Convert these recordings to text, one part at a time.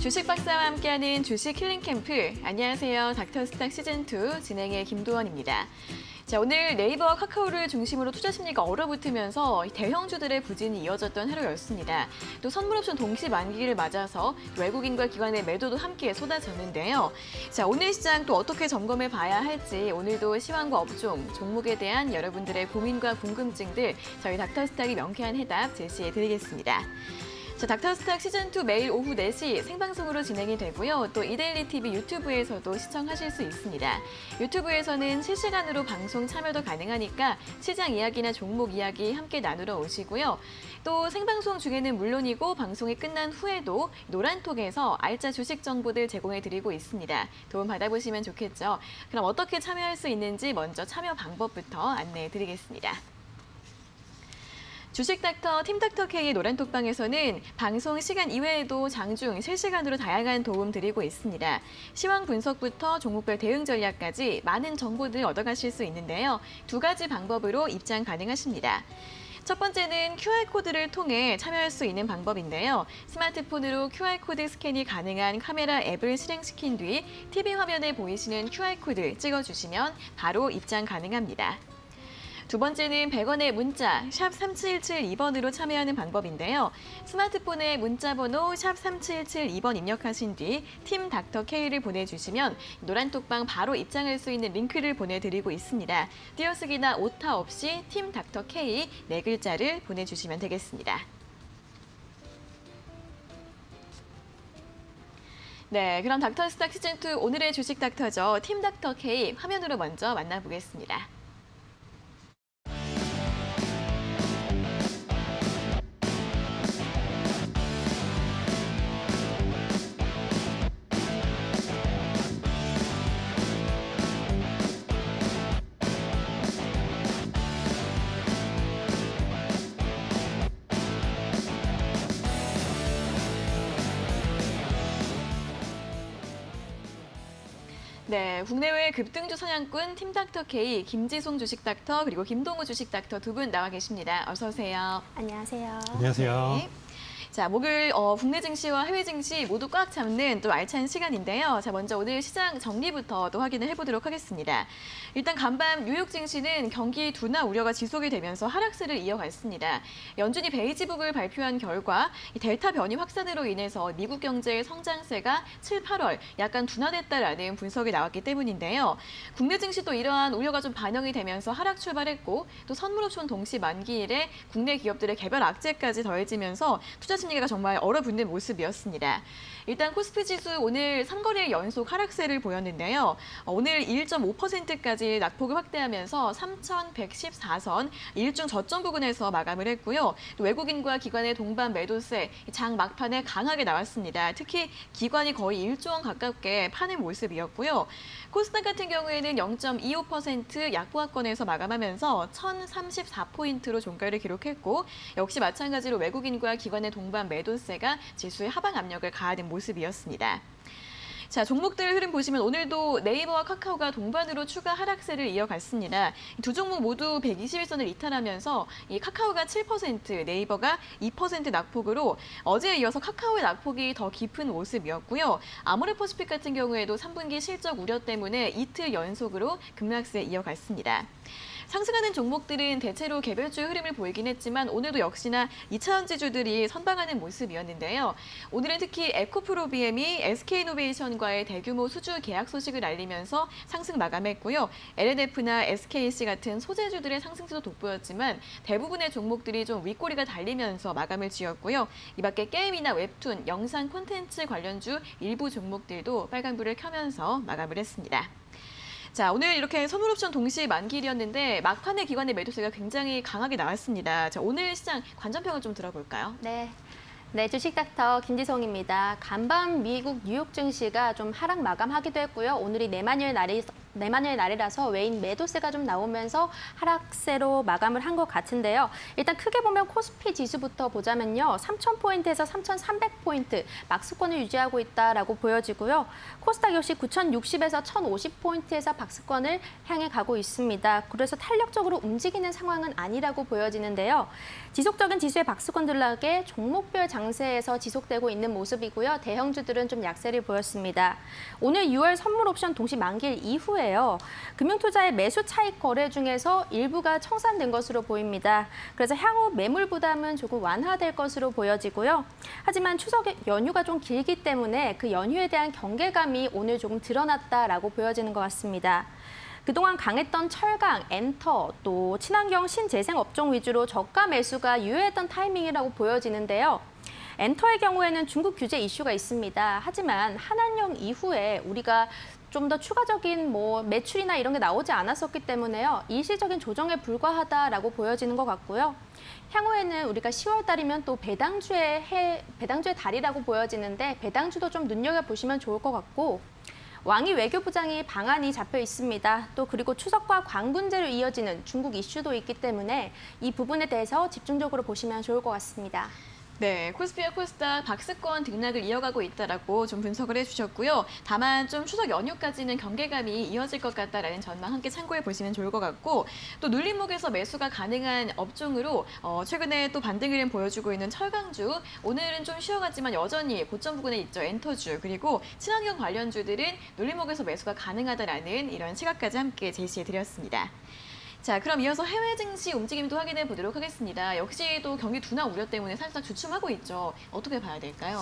주식 박사와 함께하는 주식 힐링 캠프. 안녕하세요. 닥터스탁 시즌2 진행의 김도원입니다. 자, 오늘 네이버와 카카오를 중심으로 투자 심리가 얼어붙으면서 대형주들의 부진이 이어졌던 하루였습니다. 또 선물옵션 동시 만기를 맞아서 외국인과 기관의 매도도 함께 쏟아졌는데요. 자, 오늘 시장 또 어떻게 점검해 봐야 할지 오늘도 시황과 업종, 종목에 대한 여러분들의 고민과 궁금증들 저희 닥터스탁이 명쾌한 해답 제시해 드리겠습니다. 자, 닥터스탁 시즌2 매일 오후 4시 생방송으로 진행이 되고요. 또 이데일리 TV 유튜브에서도 시청하실 수 있습니다. 유튜브에서는 실시간으로 방송 참여도 가능하니까 시장 이야기나 종목 이야기 함께 나누러 오시고요. 또 생방송 중에는 물론이고 방송이 끝난 후에도 노란톡에서 알짜 주식 정보들 제공해 드리고 있습니다. 도움 받아보시면 좋겠죠. 그럼 어떻게 참여할 수 있는지 먼저 참여 방법부터 안내해 드리겠습니다. 주식닥터 팀닥터K의 노란톡방에서는 방송 시간 이외에도 장중 실시간으로 다양한 도움 드리고 있습니다. 시황 분석부터 종목별 대응 전략까지 많은 정보들 얻어가실 수 있는데요. 두 가지 방법으로 입장 가능하십니다. 첫 번째는 QR코드를 통해 참여할 수 있는 방법인데요. 스마트폰으로 QR코드 스캔이 가능한 카메라 앱을 실행시킨 뒤 TV 화면에 보이시는 QR코드 찍어주시면 바로 입장 가능합니다. 두 번째는 100원의 문자 샵 3772번으로 참여하는 방법인데요. 스마트폰에 문자번호 샵 3772번 입력하신 뒤 팀 닥터 K를 보내주시면 노란톡방 바로 입장할 수 있는 링크를 보내드리고 있습니다. 띄어쓰기나 오타 없이 팀 닥터 K 4글자를 보내주시면 되겠습니다. 네, 그럼 닥터스탁 시즌2 오늘의 주식 닥터죠. 팀 닥터 K 화면으로 먼저 만나보겠습니다. 네, 국내외 급등주 선양꾼 팀닥터 K 김지송 주식닥터 그리고 김동우 주식닥터 두 분 나와 계십니다. 어서 오세요. 안녕하세요. 안녕하세요. 네. 자, 목요일 국내 증시와 해외 증시 모두 꽉 잡는 또 알찬 시간인데요. 자, 먼저 오늘 시장 정리부터 또 확인을 해보도록 하겠습니다. 일단 간밤 뉴욕 증시는 경기 둔화 우려가 지속이 되면서 하락세를 이어갔습니다. 연준이 베이지북을 발표한 결과 이 델타 변이 확산으로 인해서 미국 경제의 성장세가 7, 8월 약간 둔화됐다라는 분석이 나왔기 때문인데요. 국내 증시도 이러한 우려가 좀 반영이 되면서 하락 출발했고 또 선물옵션 동시 만기일에 국내 기업들의 개별 악재까지 더해지면서 투자 심리가 정말 얼어붙는 모습이었습니다. 일단 코스피 지수 오늘 3거래일 연속 하락세를 보였는데요. 오늘 1.5%까지 낙폭을 확대하면서 3,114선 일중 저점 부근에서 마감을 했고요. 또 외국인과 기관의 동반 매도세 장 막판에 강하게 나왔습니다. 특히 기관이 거의 1조 원 가깝게 파는 모습이었고요. 코스닥 같은 경우에는 0.25% 약보합권에서 마감하면서 1,034포인트로 종가를 기록했고 역시 마찬가지로 외국인과 기관의 동반 매도세가 지수의 하방 압력을 가하는 모습이었습니다. 자, 종목들 흐름 보시면 오늘도 네이버와 카카오가 동반으로 추가 하락세를 이어갔습니다. 두 종목 모두 121선을 이탈하면서 이 카카오가 7%, 네이버가 2% 낙폭으로 어제에 이어서 카카오의 낙폭이 더 깊은 모습이었고요. 아모레퍼시픽 같은 경우에도 3분기 실적 우려 때문에 이틀 연속으로 급락세 이어갔습니다. 상승하는 종목들은 대체로 개별주의 흐름을 보이긴 했지만 오늘도 역시나 2차전지주들이 선방하는 모습이었는데요. 오늘은 특히 에코프로비엠이 SK이노베이션과의 대규모 수주 계약 소식을 알리면서 상승 마감했고요. LNF나 SKC 같은 소재주들의 상승세도 돋보였지만 대부분의 종목들이 좀 윗꼬리가 달리면서 마감을 지었고요. 이 밖에 게임이나 웹툰, 영상 콘텐츠 관련주 일부 종목들도 빨간불을 켜면서 마감을 했습니다. 자, 오늘 이렇게 선물옵션 동시 만기일이었는데 막판에 기관의 매도세가 굉장히 강하게 나왔습니다. 자, 오늘 시장 관전평을 좀 들어볼까요? 네. 네, 주식닥터 김지송입니다. 간밤 미국 뉴욕 증시가 좀 하락 마감하기도 했고요. 오늘이 내만일 날이 내만의 날이라서 외인 매도세가 좀 나오면서 하락세로 마감을 한 것 같은데요. 일단 크게 보면 코스피 지수부터 보자면요. 3,000포인트에서 3,300포인트 박스권을 유지하고 있다라고 보여지고요. 코스닥 역시 9,060에서 1,050포인트에서 박스권을 향해 가고 있습니다. 그래서 탄력적으로 움직이는 상황은 아니라고 보여지는데요. 지속적인 지수의 박스권 들락에 종목별 장세에서 지속되고 있는 모습이고요. 대형주들은 좀 약세를 보였습니다. 오늘 6월 선물 옵션 동시 만기일 이후에요. 금융투자의 매수 차익 거래 중에서 일부가 청산된 것으로 보입니다. 그래서 향후 매물 부담은 조금 완화될 것으로 보여지고요. 하지만 추석 연휴가 좀 길기 때문에 그 연휴에 대한 경계감이 오늘 조금 드러났다라고 보여지는 것 같습니다. 그동안 강했던 철강, 엔터, 또 친환경 신재생 업종 위주로 저가 매수가 유효했던 타이밍이라고 보여지는데요. 엔터의 경우에는 중국 규제 이슈가 있습니다. 하지만 한한령 이후에 우리가 좀 더 추가적인 매출이나 이런 게 나오지 않았었기 때문에요. 일시적인 조정에 불과하다라고 보여지는 것 같고요. 향후에는 우리가 10월 달이면 또 배당주의 달이라고 보여지는데 배당주도 좀 눈여겨보시면 좋을 것 같고 왕이 외교부장이 방안이 잡혀 있습니다. 또 그리고 추석과 광군제로 이어지는 중국 이슈도 있기 때문에 이 부분에 대해서 집중적으로 보시면 좋을 것 같습니다. 네, 코스피와 코스닥 박스권 등락을 이어가고 있다라고 좀 분석을 해주셨고요. 다만 좀 추석 연휴까지는 경계감이 이어질 것 같다라는 전망 함께 참고해 보시면 좋을 것 같고 또 눌림목에서 매수가 가능한 업종으로 최근에 또 반등 흐름 보여주고 있는 철강주, 오늘은 좀 쉬어갔지만 여전히 고점 부근에 있죠. 엔터주 그리고 친환경 관련주들은 눌림목에서 매수가 가능하다라는 이런 시각까지 함께 제시해 드렸습니다. 자, 그럼 이어서 해외 증시 움직임도 확인해 보도록 하겠습니다. 역시 또 경기 둔화 우려 때문에 살짝 주춤하고 있죠. 어떻게 봐야 될까요?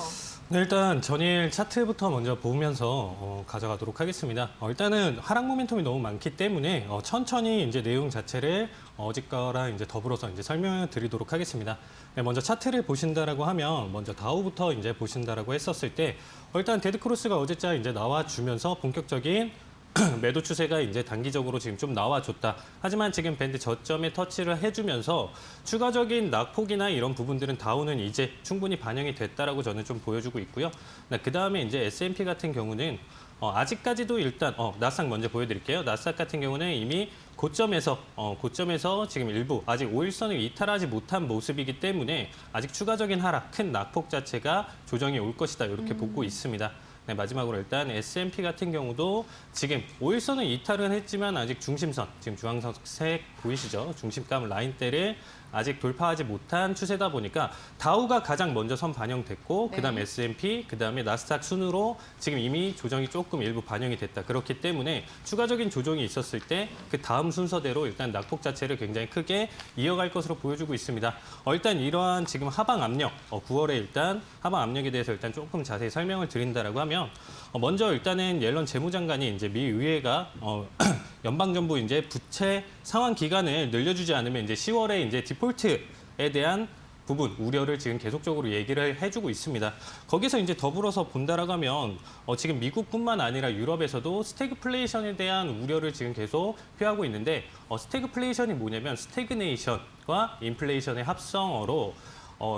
네, 일단 전일 차트부터 먼저 보면서 가져가도록 하겠습니다. 일단은 하락 모멘텀이 너무 많기 때문에 천천히 이제 내용 자체를 어제거랑 이제 더불어서 이제 설명을 드리도록 하겠습니다. 네, 먼저 차트를 보신다라고 하면 먼저 다우부터 이제 보신다라고 했었을 때 일단 데드크로스가 어제자 이제 나와주면서 본격적인 매도 추세가 이제 단기적으로 지금 좀 나와줬다. 하지만 지금 밴드 저점에 터치를 해주면서 추가적인 낙폭이나 이런 부분들은 다운은 이제 충분히 반영이 됐다라고 저는 좀 보여주고 있고요. 그 다음에 이제 S&P 같은 경우는 아직까지도 일단 나스닥 먼저 보여드릴게요. 나스닥 같은 경우는 이미 고점에서 지금 일부 아직 5일선을 이탈하지 못한 모습이기 때문에 아직 추가적인 하락, 큰 낙폭 자체가 조정이 올 것이다. 이렇게 보고 있습니다. 네, 마지막으로 일단 S&P 같은 경우도 지금 5일선은 이탈은 했지만 아직 중심선, 지금 주황색 보이시죠? 중심감 라인대를 아직 돌파하지 못한 추세다 보니까 다우가 가장 먼저 선 반영됐고 네. 그다음 S&P, 그다음에 나스닥 순으로 지금 이미 조정이 조금 일부 반영이 됐다. 그렇기 때문에 추가적인 조정이 있었을 때 그 다음 순서대로 일단 낙폭 자체를 굉장히 크게 이어갈 것으로 보여주고 있습니다. 일단 이러한 지금 하방 압력, 9월에 일단 하방 압력에 대해서 일단 조금 자세히 설명을 드린다라고 하면 먼저 일단은 옐런 재무장관이 이제 미 의회가 연방정부 이제 부채 상환 기간을 늘려주지 않으면 이제 10월에 이제 디폴트에 대한 부분 우려를 지금 계속적으로 얘기를 해주고 있습니다. 거기서 이제 더불어서 본다라고 하면 지금 미국뿐만 아니라 유럽에서도 스태그플레이션에 대한 우려를 지금 계속 표하고 있는데 스태그플레이션이 뭐냐면 스태그네이션과 인플레이션의 합성어로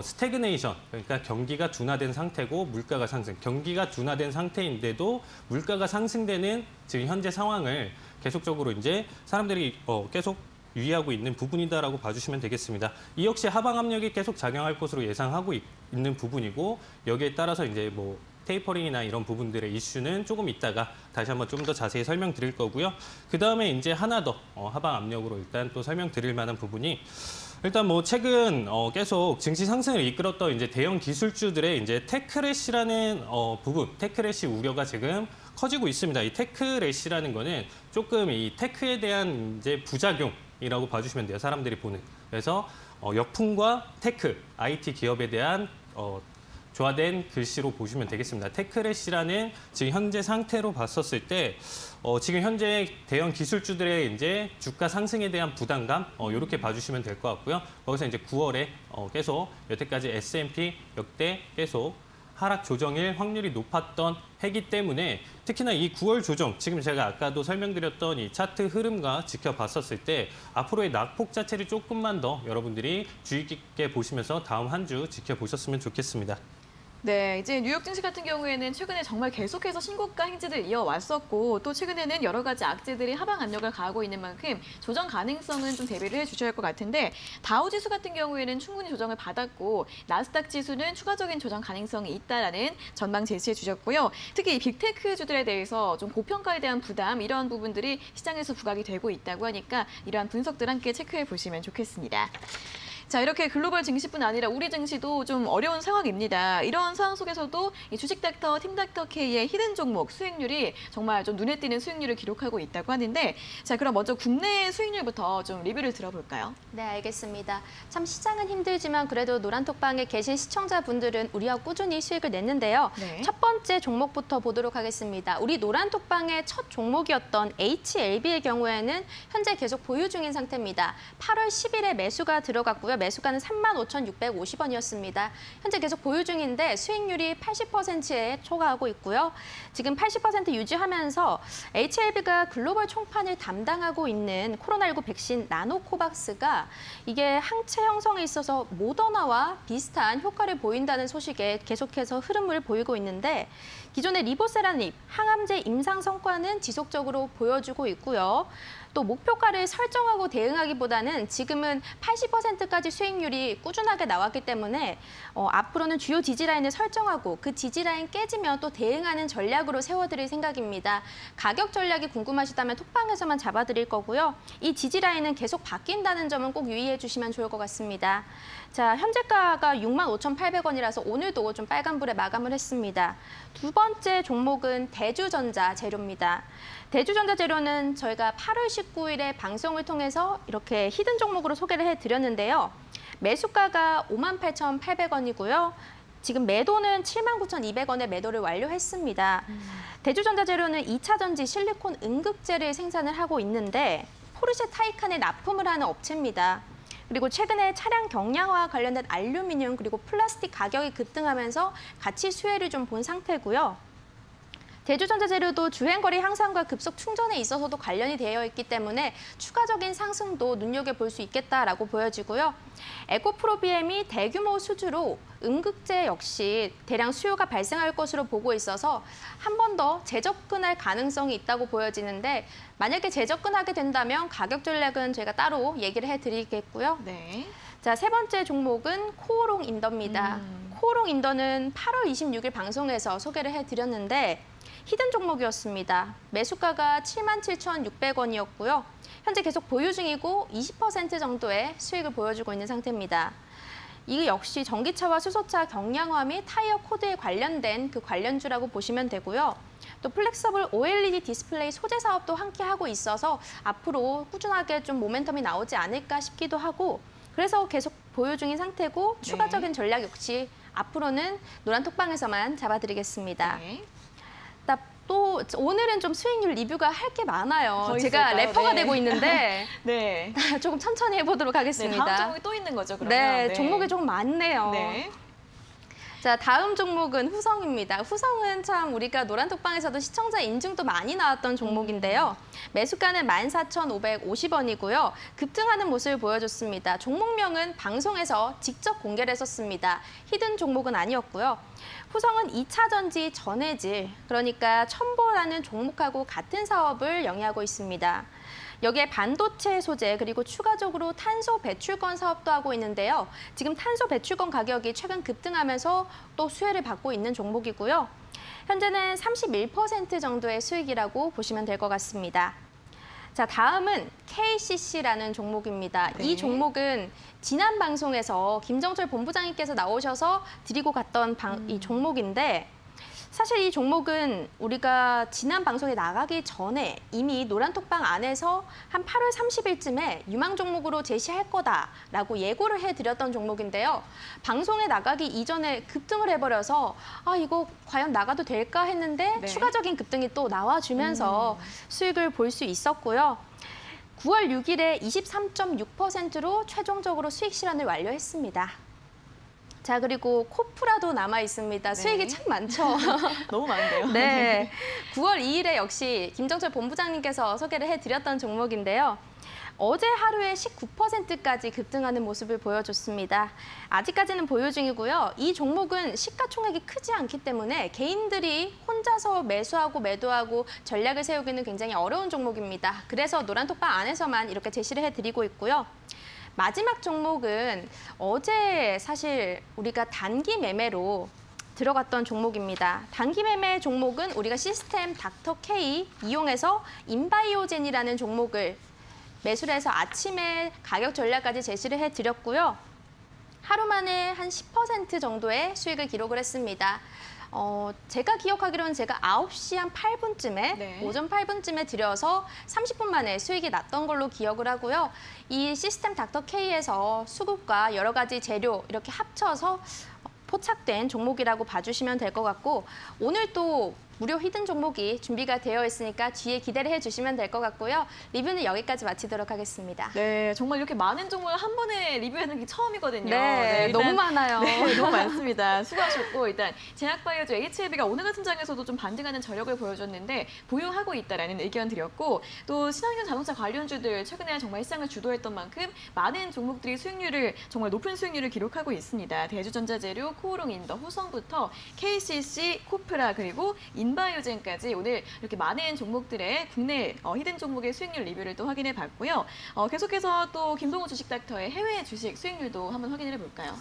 스태그네이션, 그러니까 경기가 둔화된 상태고 물가가 상승. 경기가 둔화된 상태인데도 물가가 상승되는 지금 현재 상황을 계속적으로 이제 사람들이 계속 유의하고 있는 부분이다라고 봐주시면 되겠습니다. 이 역시 하방 압력이 계속 작용할 것으로 예상하고 있는 부분이고 여기에 따라서 이제 테이퍼링이나 이런 부분들의 이슈는 조금 있다가 다시 한번 좀 더 자세히 설명드릴 거고요. 그 다음에 이제 하나 더 하방 압력으로 일단 또 설명드릴 만한 부분이 일단 최근 계속 증시 상승을 이끌었던 이제 대형 기술주들의 이제 테크래시라는 부분, 테크래시 우려가 지금 커지고 있습니다. 이 테크래시라는 거는 조금 이 테크에 대한 이제 부작용이라고 봐주시면 돼요. 사람들이 보는. 그래서 역풍과 테크, IT 기업에 대한 조화된 글씨로 보시면 되겠습니다. 테크래시라는 지금 현재 상태로 봤었을 때 지금 현재 대형 기술주들의 이제 주가 상승에 대한 부담감 이렇게 봐주시면 될 것 같고요. 거기서 이제 9월에 계속 여태까지 S&P 역대 계속 하락 조정일 확률이 높았던 해기 때문에 특히나 이 9월 조정, 지금 제가 아까도 설명드렸던 이 차트 흐름과 지켜봤었을 때 앞으로의 낙폭 자체를 조금만 더 여러분들이 주의 깊게 보시면서 다음 한 주 지켜보셨으면 좋겠습니다. 네, 이제 뉴욕 증시 같은 경우에는 최근에 정말 계속해서 신고가 행진을 이어왔었고 또 최근에는 여러 가지 악재들이 하방 압력을 가하고 있는 만큼 조정 가능성은 좀 대비를 해주셔야 할 것 같은데 다우 지수 같은 경우에는 충분히 조정을 받았고 나스닥 지수는 추가적인 조정 가능성이 있다라는 전망 제시해 주셨고요. 특히 이 빅테크주들에 대해서 좀 고평가에 대한 부담 이런 부분들이 시장에서 부각이 되고 있다고 하니까 이러한 분석들 함께 체크해 보시면 좋겠습니다. 자, 이렇게 글로벌 증시뿐 아니라 우리 증시도 좀 어려운 상황입니다. 이런 상황 속에서도 이 주식닥터 팀닥터 K의 히든 종목 수익률이 정말 좀 눈에 띄는 수익률을 기록하고 있다고 하는데 자, 그럼 먼저 국내 수익률부터 좀 리뷰를 들어볼까요? 네, 알겠습니다. 참 시장은 힘들지만 그래도 노란톡방에 계신 시청자분들은 우리와 꾸준히 수익을 냈는데요. 네. 첫 번째 종목부터 보도록 하겠습니다. 우리 노란톡방의 첫 종목이었던 HLB의 경우에는 현재 계속 보유 중인 상태입니다. 8월 10일에 매수가 들어갔고요. 매수가는 35,650원이었습니다. 현재 계속 보유 중인데 수익률이 80%에 초과하고 있고요. 지금 80% 유지하면서 HLB가 글로벌 총판을 담당하고 있는 코로나19 백신 나노코박스가 이게 항체 형성에 있어서 모더나와 비슷한 효과를 보인다는 소식에 계속해서 흐름을 보이고 있는데 기존의 리보세라닙 항암제 임상 성과는 지속적으로 보여주고 있고요. 또 목표가를 설정하고 대응하기보다는 지금은 80%까지 수익률이 꾸준하게 나왔기 때문에 앞으로는 주요 지지라인을 설정하고 그 지지라인 깨지면 또 대응하는 전략으로 세워드릴 생각입니다. 가격 전략이 궁금하시다면 톡방에서만 잡아드릴 거고요. 이 지지라인은 계속 바뀐다는 점은 꼭 유의해 주시면 좋을 것 같습니다. 자, 현재가가 65,800원이라서 오늘도 좀 빨간불에 마감을 했습니다. 두 번째 종목은 대주전자 재료입니다. 대주전자 재료는 저희가 8월 19일에 방송을 통해서 이렇게 히든 종목으로 소개를 해드렸는데요. 매수가가 58,800원이고요. 지금 매도는 79,200원에 매도를 완료했습니다. 대주전자 재료는 2차 전지 실리콘 응급제를 생산을 하고 있는데 포르쉐 타이칸에 납품을 하는 업체입니다. 그리고 최근에 차량 경량화와 관련된 알루미늄 그리고 플라스틱 가격이 급등하면서 가치 수혜를 좀 본 상태고요. 대주전자 재료도 주행거리 향상과 급속 충전에 있어서도 관련이 되어 있기 때문에 추가적인 상승도 눈여겨볼 수 있겠다라고 보여지고요. 에코프로비엠이 대규모 수주로 응급제 역시 대량 수요가 발생할 것으로 보고 있어서 한 번 더 재접근할 가능성이 있다고 보여지는데 만약에 재접근하게 된다면 가격 전략은 저희가 따로 얘기를 해드리겠고요. 네. 자, 세 번째 종목은 코오롱 인더입니다. 코오롱 인더는 8월 26일 방송에서 소개를 해드렸는데 히든 종목이었습니다. 매수가가 77,600원이었고요. 현재 계속 보유 중이고 20% 정도의 수익을 보여주고 있는 상태입니다. 이 역시 전기차와 수소차 경량화 및 타이어 코드에 관련된 그 관련주라고 보시면 되고요. 또 플렉서블 OLED 디스플레이 소재 사업도 함께 하고 있어서 앞으로 꾸준하게 좀 모멘텀이 나오지 않을까 싶기도 하고 그래서 계속 보유 중인 상태고 추가적인 전략 역시 앞으로는 노란톡방에서만 잡아드리겠습니다. 네. 또 오늘은 좀 수익률 리뷰가 할 게 많아요. 더 제가 있을까요? 래퍼가 네. 되고 있는데 네. 조금 천천히 해보도록 네, 하겠습니다. 다음 종목이 또 있는 거죠, 그러면? 네, 종목이 조금 많네요. 네. 자, 다음 종목은 후성입니다. 후성은 참 우리가 노란톡방에서도 시청자 인증도 많이 나왔던 종목인데요. 매수가는 14,550원이고요. 급등하는 모습을 보여줬습니다. 종목명은 방송에서 직접 공개를 했었습니다. 히든 종목은 아니었고요. 후성은 2차 전지 전해질, 그러니까 첨보라는 종목하고 같은 사업을 영위하고 있습니다. 여기에 반도체 소재 그리고 추가적으로 탄소 배출권 사업도 하고 있는데요. 지금 탄소 배출권 가격이 최근 급등하면서 또 수혜를 받고 있는 종목이고요. 현재는 31% 정도의 수익이라고 보시면 될 것 같습니다. 자, 다음은 KCC라는 종목입니다. 네. 이 종목은 지난 방송에서 김정철 본부장님께서 나오셔서 드리고 갔던 이 종목인데 사실 이 종목은 우리가 지난 방송에 나가기 전에 이미 노란톡방 안에서 한 8월 30일쯤에 유망 종목으로 제시할 거다라고 예고를 해드렸던 종목인데요. 방송에 나가기 이전에 급등을 해버려서 아 이거 과연 나가도 될까 했는데 네. 추가적인 급등이 또 나와주면서 수익을 볼 수 있었고요. 9월 6일에 23.6%로 최종적으로 수익 실현을 완료했습니다. 자, 그리고 코프라도 남아 있습니다. 수익이 참 많죠. 너무 많은데요. 네. 9월 2일에 역시 김정철 본부장님께서 소개를 해드렸던 종목인데요. 어제 하루에 19%까지 급등하는 모습을 보여줬습니다. 아직까지는 보유 중이고요. 이 종목은 시가총액이 크지 않기 때문에 개인들이 혼자서 매수하고 매도하고 전략을 세우기는 굉장히 어려운 종목입니다. 그래서 노란톡방 안에서만 이렇게 제시를 해드리고 있고요. 마지막 종목은 어제 사실 우리가 단기 매매로 들어갔던 종목입니다. 단기 매매 종목은 우리가 시스템 닥터 K 이용해서 인바이오젠이라는 종목을 매수를 해서 아침에 가격 전략까지 제시를 해드렸고요. 하루 만에 한 10% 정도의 수익을 기록을 했습니다. 제가 기억하기로는 제가 9시 한 8분쯤에 네. 오전 8분쯤에 들여서 30분 만에 수익이 났던 걸로 기억을 하고요. 이 시스템 닥터 K에서 수급과 여러 가지 재료 이렇게 합쳐서 포착된 종목이라고 봐주시면 될 것 같고 오늘 또 무료 히든 종목이 준비가 되어 있으니까 뒤에 기대를 해주시면 될 것 같고요. 리뷰는 여기까지 마치도록 하겠습니다. 네, 정말 이렇게 많은 종목을 한 번에 리뷰하는 게 처음이거든요. 네, 일단- 너무 많아요. 네, 너무 많습니다. 수고하셨고 일단 제약바이오주 HLB가 오늘 같은 장에서도 좀 반등하는 저력을 보여줬는데 보유하고 있다라는 의견 드렸고 또 친환경 자동차 관련주들 최근에 정말 시장을 주도했던 만큼 많은 종목들이 정말 높은 수익률을 기록하고 있습니다. 대주전자재료, 코오롱인더, 후성부터 KCC, 코프라 그리고 인바이오젠까지 오늘 이렇게 많은 종목들의 국내 히든 종목의 수익률 리뷰를 또 확인해 봤고요. 계속해서 또 김동우 주식닥터의 해외 주식 수익률도 한번 확인해 볼까요?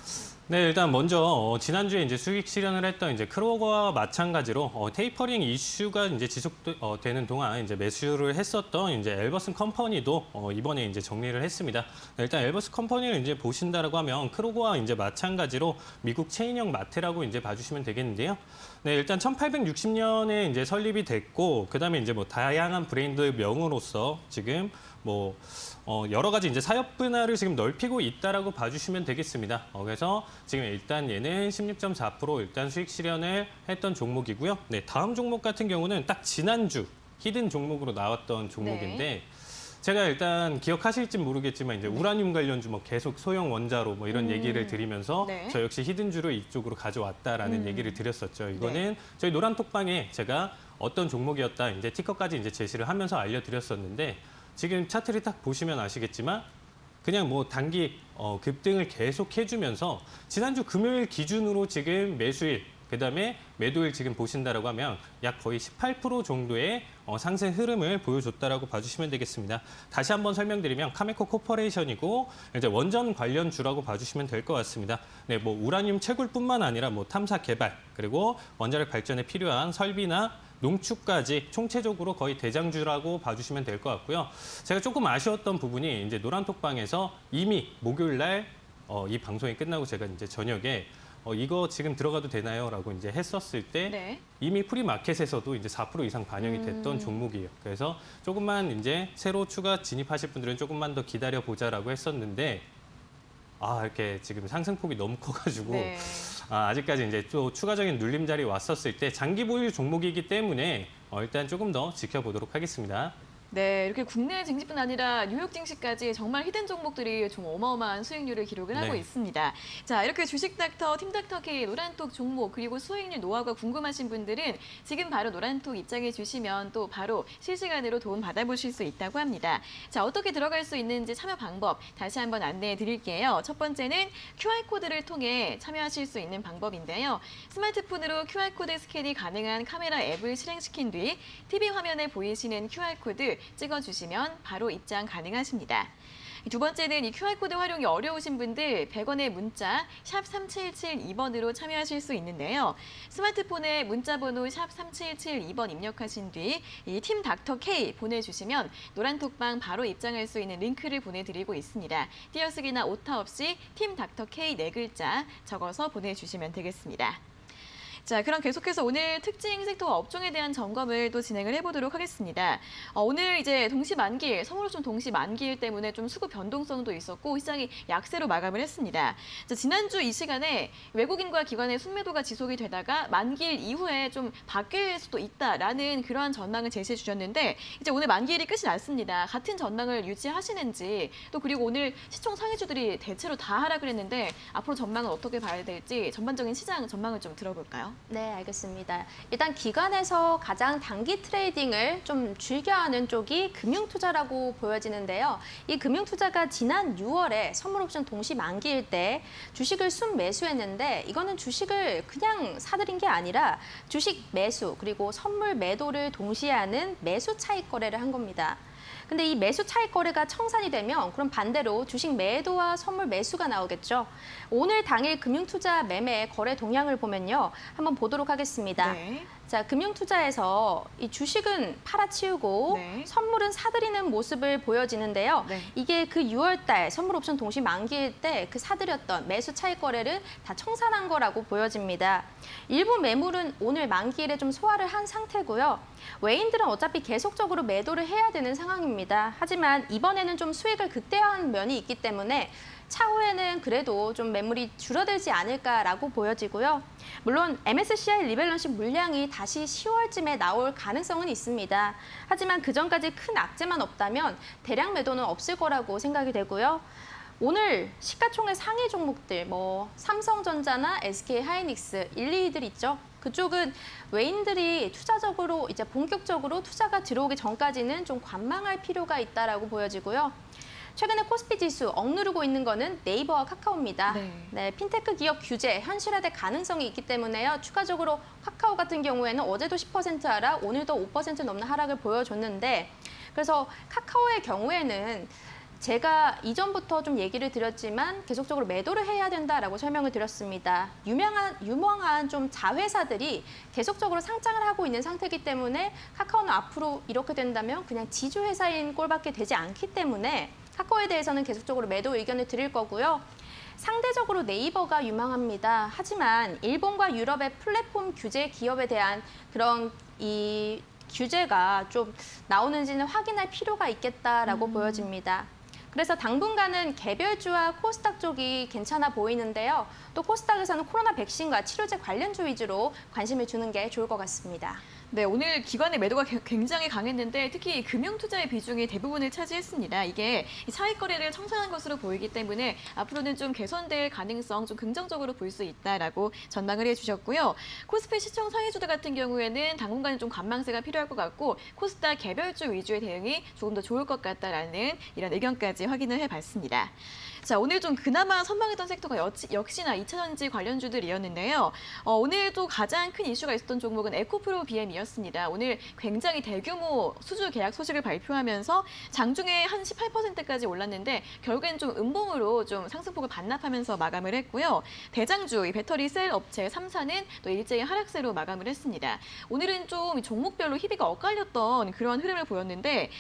네, 일단 먼저 지난주에 이제 수익 실현을 했던 이제 크로거와 마찬가지로 테이퍼링 이슈가 이제 지속되는 동안 이제 매수를 했었던 이제 엘버슨 컴퍼니도 이번에 이제 정리를 했습니다. 네, 일단 엘버슨 컴퍼니를 이제 보신다라고 하면 크로거와 이제 마찬가지로 미국 체인형 마트라고 이제 봐주시면 되겠는데요. 네, 일단 1860년에 이제 설립이 됐고 그다음에 이제 뭐 다양한 브랜드 명으로서 지금 뭐 여러 가지 이제 사업 분야를 지금 넓히고 있다라고 봐주시면 되겠습니다. 그래서 지금 일단 얘는 16.4% 일단 수익 실현을 했던 종목이고요. 네, 다음 종목 같은 경우는 딱 지난주 히든 종목으로 나왔던 종목인데 제가 일단 기억하실지 모르겠지만 이제 우라늄 관련주 뭐 계속 소형 원자로 뭐 이런 얘기를 드리면서 네. 저 역시 히든주를 이쪽으로 가져왔다라는 얘기를 드렸었죠. 이거는 저희 노란톡방에 제가 어떤 종목이었다 이제 티커까지 이제 제시를 하면서 알려드렸었는데 지금 차트를 딱 보시면 아시겠지만 그냥 뭐 단기 급등을 계속 해주면서 지난주 금요일 기준으로 지금 매수일 그다음에 매도일 지금 보신다라고 하면 약 거의 18% 정도의 상승 흐름을 보여줬다라고 봐주시면 되겠습니다. 다시 한번 설명드리면 카메코 코퍼레이션이고 이제 원전 관련주라고 봐주시면 될 것 같습니다. 네, 뭐 우라늄 채굴뿐만 아니라 뭐 탐사 개발 그리고 원자력 발전에 필요한 설비나 농축까지 총체적으로 거의 대장주라고 봐주시면 될 것 같고요. 제가 조금 아쉬웠던 부분이 이제 노란톡방에서 이미 목요일 날 이 방송이 끝나고 제가 이제 저녁에 이거 지금 들어가도 되나요? 라고 이제 했었을 때 네. 이미 프리마켓에서도 이제 4% 이상 반영이 됐던 종목이에요. 그래서 조금만 이제 새로 추가 진입하실 분들은 조금만 더 기다려 보자라고 했었는데 이렇게 지금 상승폭이 너무 커가지고 네. 아직까지 이제 또 추가적인 눌림자리 왔었을 때 장기 보유 종목이기 때문에 일단 조금 더 지켜보도록 하겠습니다. 네, 이렇게 국내 증시뿐 아니라 뉴욕 증시까지 정말 히든 종목들이 좀 어마어마한 수익률을 기록을 하고 네. 있습니다. 자, 이렇게 주식닥터, 팀닥터K, 노란톡 종목 그리고 수익률 노하우가 궁금하신 분들은 지금 바로 노란톡 입장해 주시면 또 바로 실시간으로 도움 받아보실 수 있다고 합니다. 자, 어떻게 들어갈 수 있는지 참여 방법 다시 한번 안내해 드릴게요. 첫 번째는 QR코드를 통해 참여하실 수 있는 방법인데요. 스마트폰으로 QR코드 스캔이 가능한 카메라 앱을 실행시킨 뒤 TV 화면에 보이시는 QR코드 찍어주시면 바로 입장 가능하십니다. 두 번째는 이 QR코드 활용이 어려우신 분들 100원의 문자 샵 3772번으로 참여하실 수 있는데요. 스마트폰에 문자번호 샵 3772번 입력하신 뒤 이 팀 닥터 K 보내주시면 노란톡방 바로 입장할 수 있는 링크를 보내드리고 있습니다. 띄어쓰기나 오타 없이 팀 닥터 K 4글자 적어서 보내주시면 되겠습니다. 자, 그럼 계속해서 오늘 특징 섹터와 업종에 대한 점검을 또 진행을 해보도록 하겠습니다. 오늘 이제 동시 만기일, 선물옵션 동시 만기일 때문에 좀 수급 변동성도 있었고 시장이 약세로 마감을 했습니다. 자, 지난주 이 시간에 외국인과 기관의 순매도가 지속이 되다가 만기일 이후에 좀 바뀔 수도 있다라는 그러한 전망을 제시해 주셨는데 이제 오늘 만기일이 끝이 났습니다. 같은 전망을 유지하시는지 또 그리고 오늘 시총 상위주들이 대체로 다 하락을 했는데 앞으로 전망은 어떻게 봐야 될지 전반적인 시장 전망을 좀 들어볼까요? 네, 알겠습니다. 일단 기관에서 가장 단기 트레이딩을 좀 즐겨하는 쪽이 금융투자라고 보여지는데요. 이 금융투자가 지난 6월에 선물옵션 동시 만기일 때 주식을 순매수했는데 이거는 주식을 그냥 사들인 게 아니라 주식 매수 그리고 선물 매도를 동시에 하는 매수 차익 거래를 한 겁니다. 근데 이 매수 차익 거래가 청산이 되면 그럼 반대로 주식 매도와 선물 매수가 나오겠죠. 오늘 당일 금융투자 매매 거래 동향을 보면요. 한번 보도록 하겠습니다. 네. 자, 금융투자에서 이 주식은 팔아치우고 네. 선물은 사들이는 모습을 보여지는데요. 네. 이게 그 6월 달 선물 옵션 동시 만기일 때 그 사들였던 매수 차익 거래를 다 청산한 거라고 보여집니다. 일부 매물은 오늘 만기일에 좀 소화를 한 상태고요. 외인들은 어차피 계속적으로 매도를 해야 되는 상황입니다. 하지만 이번에는 좀 수익을 극대화한 면이 있기 때문에 차후에는 그래도 좀 매물이 줄어들지 않을까라고 보여지고요. 물론 MSCI 리밸런싱 물량이 다시 10월쯤에 나올 가능성은 있습니다. 하지만 그전까지 큰 악재만 없다면 대량 매도는 없을 거라고 생각이 되고요. 오늘 시가총액 상위 종목들 삼성전자나 SK하이닉스 1, 2위들 있죠. 그쪽은 외인들이 투자적으로 이제 본격적으로 투자가 들어오기 전까지는 좀 관망할 필요가 있다라고 보여지고요. 최근에 코스피 지수 억누르고 있는 거는 네이버와 카카오입니다. 네, 핀테크 기업 규제 현실화될 가능성이 있기 때문에요. 추가적으로 카카오 같은 경우에는 어제도 10% 하락, 오늘도 5% 넘는 하락을 보여줬는데 그래서 카카오의 경우에는 제가 이전부터 좀 얘기를 드렸지만 계속적으로 매도를 해야 된다라고 설명을 드렸습니다. 유명한 좀 자회사들이 계속적으로 상장을 하고 있는 상태이기 때문에 카카오는 앞으로 이렇게 된다면 그냥 지주회사인 꼴밖에 되지 않기 때문에 카카오에 대해서는 계속적으로 매도 의견을 드릴 거고요. 상대적으로 네이버가 유망합니다. 하지만 일본과 유럽의 플랫폼 규제 기업에 대한 그런 이 규제가 좀 나오는지는 확인할 필요가 있겠다라고 보여집니다. 그래서 당분간은 개별주와 코스닥 쪽이 괜찮아 보이는데요. 또 코스닥에서는 코로나 백신과 치료제 관련주 위주로 관심을 주는 게 좋을 것 같습니다. 네, 오늘 기관의 매도가 굉장히 강했는데 특히 금융투자의 비중이 대부분을 차지했습니다. 이게 차익 거래를 청산한 것으로 보이기 때문에 앞으로는 좀 개선될 가능성 좀 긍정적으로 볼 수 있다라고 전망을 해주셨고요. 코스피 시총 상위주들 같은 경우에는 당분간은 좀 관망세가 필요할 것 같고 코스닥 개별주 위주의 대응이 조금 더 좋을 것 같다라는 이런 의견까지 확인을 해봤습니다. 자, 오늘 좀 그나마 선방했던 섹터가 역시나 2차전지 관련주들이었는데요. 오늘도 가장 큰 이슈가 있었던 종목은 에코프로 BM이었습니다. 오늘 굉장히 대규모 수주 계약 소식을 발표하면서 장중에 한 18%까지 올랐는데 결국엔 좀 음봉으로 좀 상승폭을 반납하면서 마감을 했고요. 대장주 이 배터리 셀 업체 3사는 또 일제히 하락세로 마감을 했습니다. 오늘은 좀 종목별로 희비가 엇갈렸던 그런 흐름을 보였는데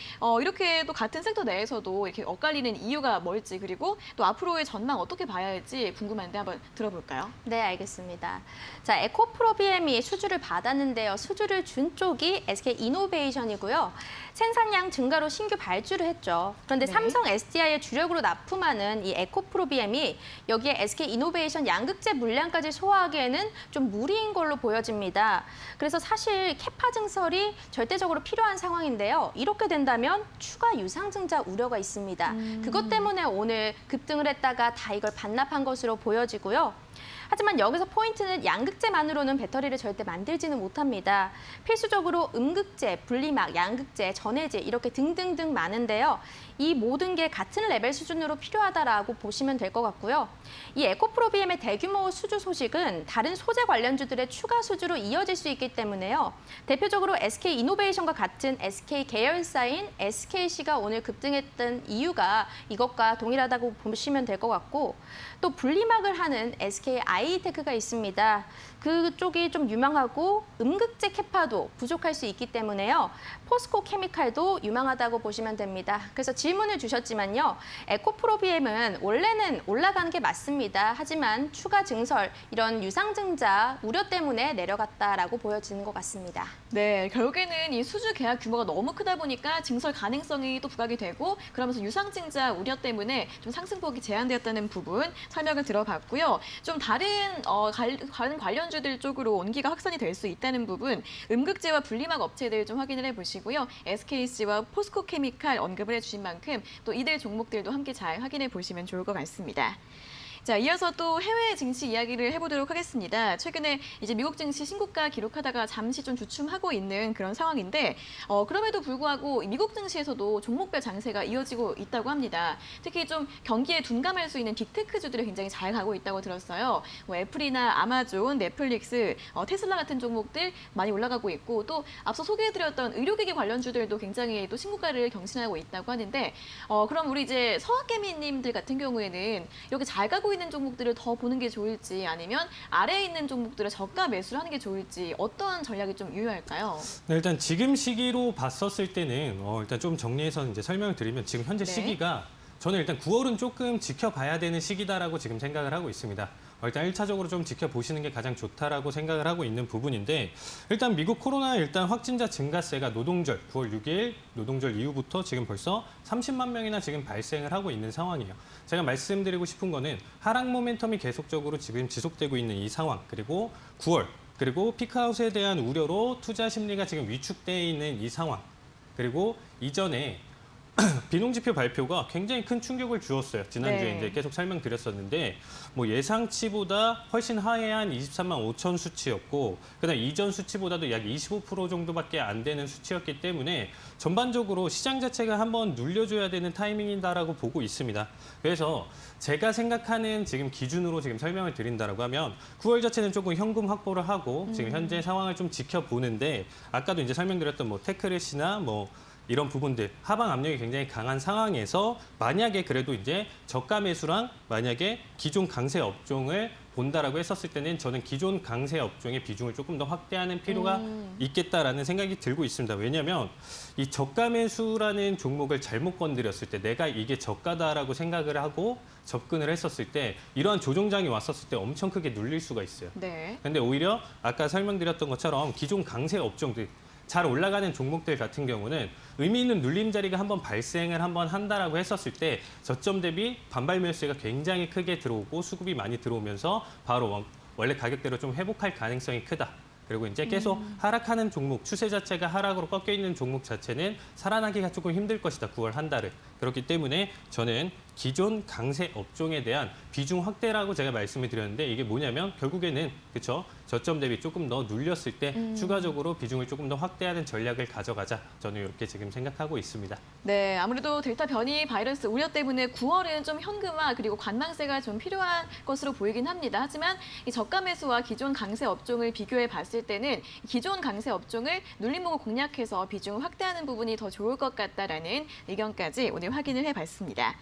이렇게 또 같은 섹터 내에서도 이렇게 엇갈리는 이유가 뭘지 그리고 또 앞으로의 전망 어떻게 봐야 할지 궁금한데 한번 들어볼까요? 네, 알겠습니다. 자, 에코프로비엠이 수주를 받았는데요. 수주를 준 쪽이 SK이노베이션이고요. 생산량 증가로 신규 발주를 했죠. 그런데 네. 삼성 SDI의 주력으로 납품하는 이 에코프로비엠이 여기에 SK이노베이션 양극재 물량까지 소화하기에는 좀 무리인 걸로 보여집니다. 그래서 사실 캐파 증설이 절대적으로 필요한 상황인데요. 이렇게 된다면 추가 유상증자 우려가 있습니다. 그것 때문에 오늘 급등을 했다가 다 이걸 반납한 것으로 보여지고요. 하지만 여기서 포인트는 양극재만으로는 배터리를 절대 만들지는 못합니다. 필수적으로 음극재, 분리막, 양극재, 전해질 이렇게 등등등 많은데요. 이 모든 게 같은 레벨 수준으로 필요하다라고 보시면 될 것 같고요. 이 에코프로비엠의 대규모 수주 소식은 다른 소재 관련주들의 추가 수주로 이어질 수 있기 때문에요. 대표적으로 SK이노베이션과 같은 SK 계열사인 SKC가 오늘 급등했던 이유가 이것과 동일하다고 보시면 될 것 같고 또 분리막을 하는 SK아이테크가 있습니다. 그쪽이 좀 유망하고 음극재 캐파도 부족할 수 있기 때문에요. 포스코 케미칼도 유망하다고 보시면 됩니다. 그래서 질문을 주셨지만요. 에코프로비엠은 원래는 올라가는 게 맞습니다. 하지만 추가 증설, 이런 유상증자 우려 때문에 내려갔다라고 보여지는 것 같습니다. 네, 결국에는 이 수주 계약 규모가 너무 크다 보니까 증설 가능성이 또 부각이 되고 그러면서 유상증자 우려 때문에 좀 상승폭이 제한되었다는 부분 설명을 들어봤고요. 좀 다른 관련주들 쪽으로 온기가 확산이 될 수 있다는 부분 음극재와 분리막 업체들 좀 확인을 해보시고요. SKC와 포스코 케미칼 언급을 해주신 만큼 또 이들 종목들도 함께 잘 확인해 보시면 좋을 것 같습니다. 자, 이어서 또 해외 증시 이야기를 해보도록 하겠습니다. 최근에 이제 미국 증시 신고가 기록하다가 잠시 좀 주춤하고 있는 그런 상황인데 그럼에도 불구하고 미국 증시에서도 종목별 장세가 이어지고 있다고 합니다. 특히 좀 경기에 둔감할 수 있는 빅테크주들이 굉장히 잘 가고 있다고 들었어요. 뭐 애플이나 아마존, 넷플릭스, 테슬라 같은 종목들 많이 올라가고 있고 또 앞서 소개해드렸던 의료기기 관련주들도 굉장히 또 신고가를 경신하고 있다고 하는데 그럼 우리 이제 서학개미님들 같은 경우에는 이렇게 잘 가고 있는 종목들을 더 보는 게 좋을지 아니면 아래에 있는 종목들을 저가 매수를 하는 게 좋을지 어떤 전략이 좀 유효할까요? 네, 일단 지금 시기로 봤었을 때는 일단 좀 정리해서 이제 설명을 드리면 지금 현재 네. 시기가 저는 일단 9월은 조금 지켜봐야 되는 시기다라고 지금 생각을 하고 있습니다. 일단 1차적으로 좀 지켜보시는 게 가장 좋다라고 생각을 하고 있는 부분인데 일단 미국 코로나 일단 확진자 증가세가 노동절 9월 6일 노동절 이후부터 지금 벌써 30만 명이나 지금 발생을 하고 있는 상황이에요. 제가 말씀드리고 싶은 거는 하락 모멘텀이 계속적으로 지금 지속되고 있는 이 상황 그리고 9월 그리고 피크아웃에 대한 우려로 투자 심리가 지금 위축되어 있는 이 상황 그리고 이전에 비농지표 발표가 굉장히 큰 충격을 주었어요. 지난주에 네. 이제 계속 설명드렸었는데 뭐 예상치보다 훨씬 하회한 23만 5천 수치였고 그다음 이전 수치보다도 약 25% 정도밖에 안 되는 수치였기 때문에 전반적으로 시장 자체가 한번 눌려줘야 되는 타이밍이다라고 보고 있습니다. 그래서 제가 생각하는 지금 기준으로 지금 설명을 드린다라고 하면 9월 자체는 조금 현금 확보를 하고 지금 현재 상황을 좀 지켜보는데 아까도 이제 설명드렸던 뭐 테크래시나 뭐 이런 부분들 하방 압력이 굉장히 강한 상황에서 만약에 그래도 이제 저가 매수랑 만약에 기존 강세 업종을 본다라고 했었을 때는 저는 기존 강세 업종의 비중을 조금 더 확대하는 필요가 있겠다라는 생각이 들고 있습니다. 왜냐하면 이 저가 매수라는 종목을 잘못 건드렸을 때 내가 이게 저가다라고 생각을 하고 접근을 했었을 때 이러한 조정장이 왔었을 때 엄청 크게 눌릴 수가 있어요. 네. 근데 오히려 아까 설명드렸던 것처럼 기존 강세 업종들 잘 올라가는 종목들 같은 경우는 의미 있는 눌림 자리가 한번 발생을 한번 한다라고 했었을 때 저점 대비 반발 매수세가 굉장히 크게 들어오고 수급이 많이 들어오면서 바로 원래 가격대로 좀 회복할 가능성이 크다. 그리고 이제 계속 하락하는 종목, 추세 자체가 하락으로 꺾여 있는 종목 자체는 살아나기가 조금 힘들 것이다. 9월 한 달을. 그렇기 때문에 저는 기존 강세 업종에 대한 비중 확대라고 제가 말씀을 드렸는데 이게 뭐냐면 결국에는 그렇죠. 저점 대비 조금 더 눌렸을 때 추가적으로 비중을 조금 더 확대하는 전략을 가져가자. 저는 이렇게 지금 생각하고 있습니다. 네, 아무래도 델타 변이 바이러스 우려 때문에 9월은 좀 현금화 그리고 관망세가 좀 필요한 것으로 보이긴 합니다. 하지만 이 저가 매수와 기존 강세 업종을 비교해 봤을 때는 기존 강세 업종을 눌림목을 공략해서 비중을 확대하는 부분이 더 좋을 것 같다라는 의견까지 오늘 확인을 해봤습니다.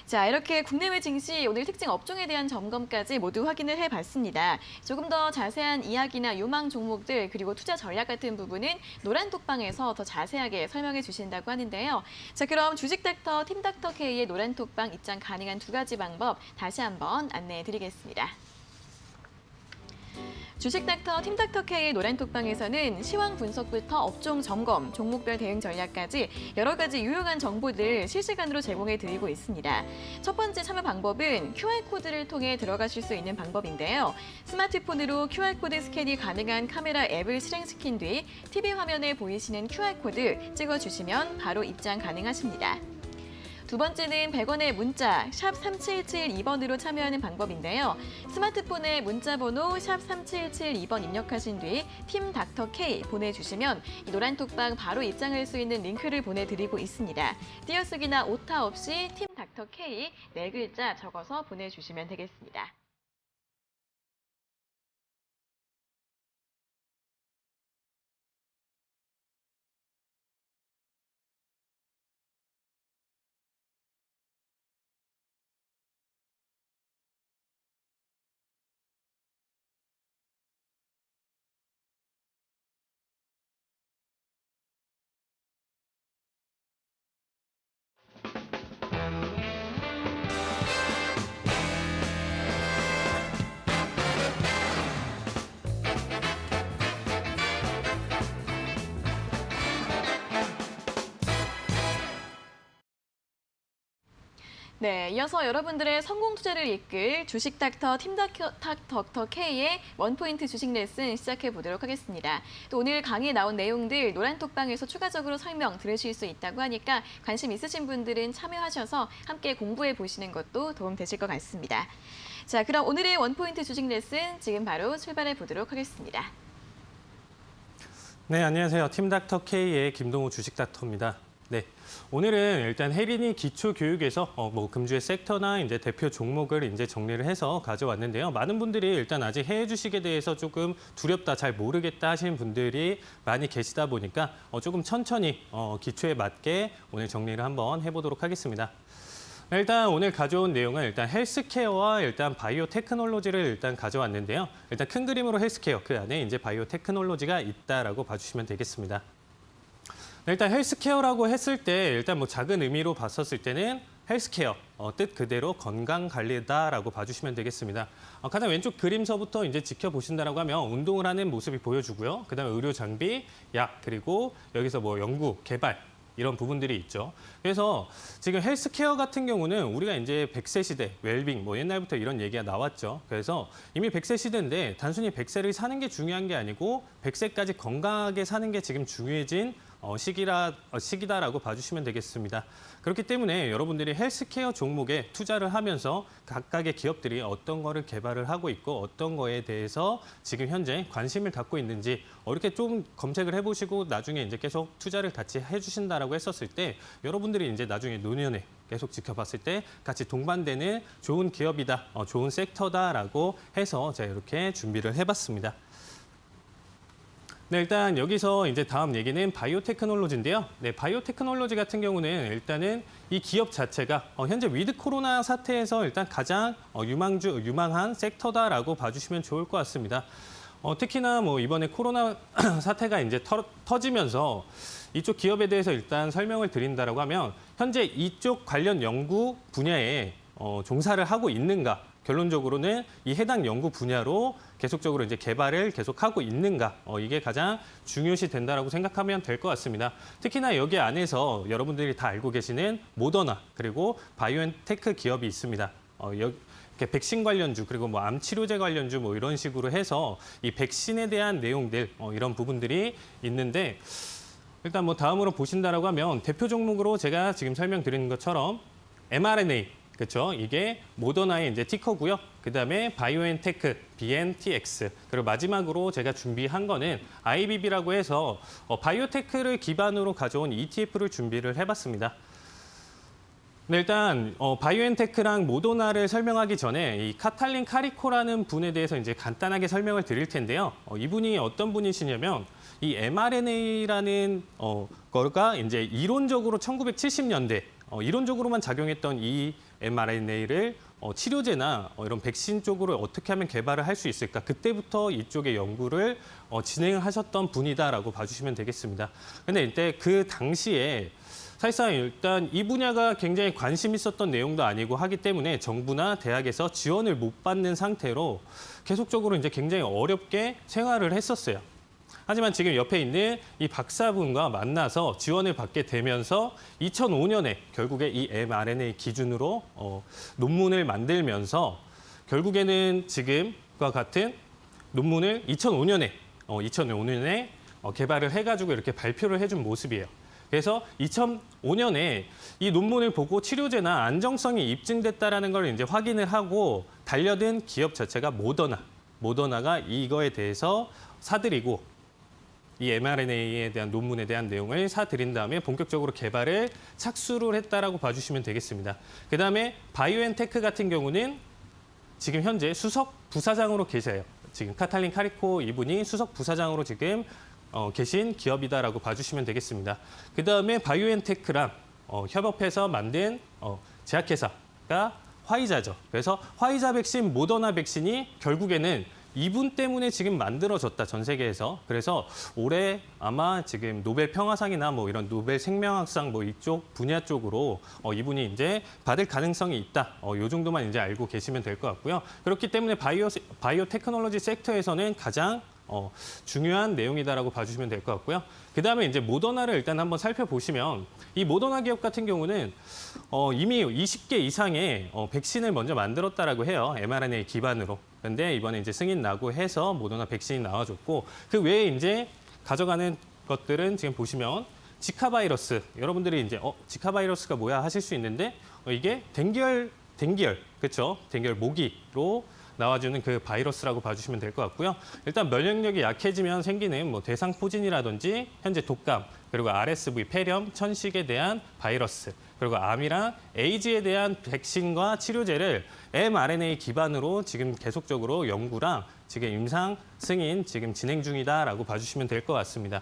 자, 이렇게 국내외 증시 오늘 특징 업종에 대한 점검까지 모두 확인을 해봤습니다. 조금 더 자세한 이야기나 유망 종목들 그리고 투자 전략 같은 부분은 노란톡방에서 더 자세하게 설명해 주신다고 하는데요. 자, 그럼 주식닥터 팀닥터 K의 노란톡방 입장 가능한 두 가지 방법 다시 한번 안내해 드리겠습니다. 주식닥터 팀닥터 K의 노란톡방에서는 시황 분석부터 업종 점검, 종목별 대응 전략까지 여러 가지 유용한 정보들 실시간으로 제공해 드리고 있습니다. 첫 번째 참여 방법은 QR코드를 통해 들어가실 수 있는 방법인데요. 스마트폰으로 QR코드 스캔이 가능한 카메라 앱을 실행시킨 뒤 TV 화면에 보이시는 QR코드 찍어주시면 바로 입장 가능하십니다. 두 번째는 100원의 문자 샵 3772번으로 참여하는 방법인데요. 스마트폰에 문자 번호 샵 3772번 입력하신 뒤 팀 닥터 K 보내주시면 이 노란톡방 바로 입장할 수 있는 링크를 보내드리고 있습니다. 띄어쓰기나 오타 없이 팀 닥터 K 4글자 적어서 보내주시면 되겠습니다. 네, 이어서 여러분들의 성공 투자를 이끌 주식 닥터 팀 닥터 K의 원포인트 주식 레슨 시작해 보도록 하겠습니다. 또 오늘 강의에 나온 내용들 노란톡방에서 추가적으로 설명 들으실 수 있다고 하니까 관심 있으신 분들은 참여하셔서 함께 공부해 보시는 것도 도움 되실 것 같습니다. 자, 그럼 오늘의 원포인트 주식 레슨 지금 바로 출발해 보도록 하겠습니다. 네, 안녕하세요. 팀닥터 K의 김동우 주식닥터입니다. 네, 오늘은 일단 혜린이 기초교육에서 금주의 섹터나 이제 대표 종목을 이제 정리를 해서 가져왔는데요. 많은 분들이 일단 아직 해외 주식에 대해서 조금 두렵다, 잘 모르겠다 하시는 분들이 많이 계시다 보니까 조금 천천히 기초에 맞게 오늘 정리를 한번 해보도록 하겠습니다. 일단 오늘 가져온 내용은 일단 헬스케어와 일단 바이오 테크놀로지를 일단 가져왔는데요. 일단 큰 그림으로 헬스케어, 그 안에 이제 바이오 테크놀로지가 있다라고 봐주시면 되겠습니다. 일단 헬스케어라고 했을 때 일단 뭐 작은 의미로 봤었을 때는 헬스케어, 뜻 그대로 건강 관리다라고 봐주시면 되겠습니다. 가장 왼쪽 그림서부터 이제 지켜보신다라고 하면 운동을 하는 모습이 보여주고요. 그다음에 의료 장비, 약, 그리고 여기서 뭐 연구, 개발 이런 부분들이 있죠. 그래서 지금 헬스케어 같은 경우는 우리가 이제 100세 시대, 웰빙, 뭐 옛날부터 이런 얘기가 나왔죠. 그래서 이미 100세 시대인데 단순히 100세를 사는 게 중요한 게 아니고 100세까지 건강하게 사는 게 지금 중요해진 시기다라고 봐주시면 되겠습니다. 그렇기 때문에 여러분들이 헬스케어 종목에 투자를 하면서 각각의 기업들이 어떤 거를 개발을 하고 있고 어떤 거에 대해서 지금 현재 관심을 갖고 있는지 이렇게 좀 검색을 해보시고 나중에 이제 계속 투자를 같이 해주신다라고 했었을 때 여러분들이 이제 나중에 노년에 계속 지켜봤을 때 같이 동반되는 좋은 기업이다, 좋은 섹터다라고 해서 제가 이렇게 준비를 해봤습니다. 네, 일단 여기서 이제 다음 얘기는 바이오 테크놀로지인데요. 네, 바이오 테크놀로지 같은 경우는 일단은 이 기업 자체가 현재 위드 코로나 사태에서 일단 가장 유망한 섹터다라고 봐주시면 좋을 것 같습니다. 특히나 뭐 이번에 코로나 사태가 이제 터지면서 이쪽 기업에 대해서 일단 설명을 드린다라고 하면 현재 이쪽 관련 연구 분야에 종사를 하고 있는가? 결론적으로는 이 해당 연구 분야로 계속적으로 이제 개발을 계속하고 있는가 이게 가장 중요시 된다라고 생각하면 될 것 같습니다. 특히나 여기 안에서 여러분들이 다 알고 계시는 모더나 그리고 바이오엔테크 기업이 있습니다. 이렇게 백신 관련주 그리고 뭐 암 치료제 관련주 뭐 이런 식으로 해서 이 백신에 대한 내용들 이런 부분들이 있는데 일단 뭐 다음으로 보신다라고 하면 대표 종목으로 제가 지금 설명드리는 것처럼 mRNA 그렇죠. 이게 모더나의 이제 티커고요. 그다음에 바이오엔테크 BNTX 그리고 마지막으로 제가 준비한 거는 IBB라고 해서 바이오테크를 기반으로 가져온 ETF를 준비를 해봤습니다. 네, 일단 바이오엔테크랑 모더나를 설명하기 전에 이 카탈린 카리코라는 분에 대해서 이제 간단하게 설명을 드릴 텐데요. 이분이 어떤 분이시냐면 이 mRNA라는 거가 이제 이론적으로 1970년대 이론적으로만 작용했던 이 mRNA를 치료제나 이런 백신 쪽으로 어떻게 하면 개발을 할 수 있을까? 그때부터 이쪽의 연구를 진행을 하셨던 분이다라고 봐주시면 되겠습니다. 근데 이때 그 당시에 사실상 일단 이 분야가 굉장히 관심 있었던 내용도 아니고 하기 때문에 정부나 대학에서 지원을 못 받는 상태로 계속적으로 이제 굉장히 어렵게 생활을 했었어요. 하지만 지금 옆에 있는 이 박사분과 만나서 지원을 받게 되면서 2005년에 결국에 이 mRNA 기준으로 논문을 만들면서 결국에는 지금과 같은 논문을 2005년에 개발을 해가지고 이렇게 발표를 해준 모습이에요. 그래서 2005년에 이 논문을 보고 치료제나 안정성이 입증됐다라는 걸 이제 확인을 하고 달려든 기업 자체가 모더나가 이거에 대해서 사들이고 이 mRNA에 대한 논문에 대한 내용을 사들인 다음에 본격적으로 개발을 착수를 했다라고 봐주시면 되겠습니다. 그다음에 바이오엔테크 같은 경우는 지금 현재 수석 부사장으로 계세요. 지금 카탈린 카리코 이분이 수석 부사장으로 지금 계신 기업이다라고 봐주시면 되겠습니다. 그다음에 바이오엔테크랑 협업해서 만든 제약회사가 화이자죠. 그래서 화이자 백신, 모더나 백신이 결국에는 이분 때문에 지금 만들어졌다, 전 세계에서. 그래서 올해 아마 지금 노벨 평화상이나 뭐 이런 노벨 생명학상 뭐 이쪽 분야 쪽으로 이분이 이제 받을 가능성이 있다. 요 정도만 이제 알고 계시면 될 것 같고요. 그렇기 때문에 바이오 테크놀로지 섹터에서는 가장 중요한 내용이다라고 봐주시면 될 것 같고요. 그다음에 이제 모더나를 일단 한번 살펴보시면 이 모더나 기업 같은 경우는 이미 20개 이상의 백신을 먼저 만들었다라고 해요. mRNA 기반으로. 근데 이번에 이제 승인 나고 해서 모더나 백신이 나와줬고 그 외에 이제 가져가는 것들은 지금 보시면 지카 바이러스. 여러분들이 이제 지카 바이러스가 뭐야 하실 수 있는데 이게 댕기열 댕기열, 그렇죠? 댕기열 모기로 나와주는 그 바이러스라고 봐주시면 될 것 같고요. 일단 면역력이 약해지면 생기는 뭐 대상포진이라든지 현재 독감, 그리고 RSV, 폐렴, 천식에 대한 바이러스, 그리고 암이랑 에이즈에 대한 백신과 치료제를 mRNA 기반으로 지금 계속적으로 연구랑 지금 임상 승인 지금 진행 중이다라고 봐주시면 될 것 같습니다.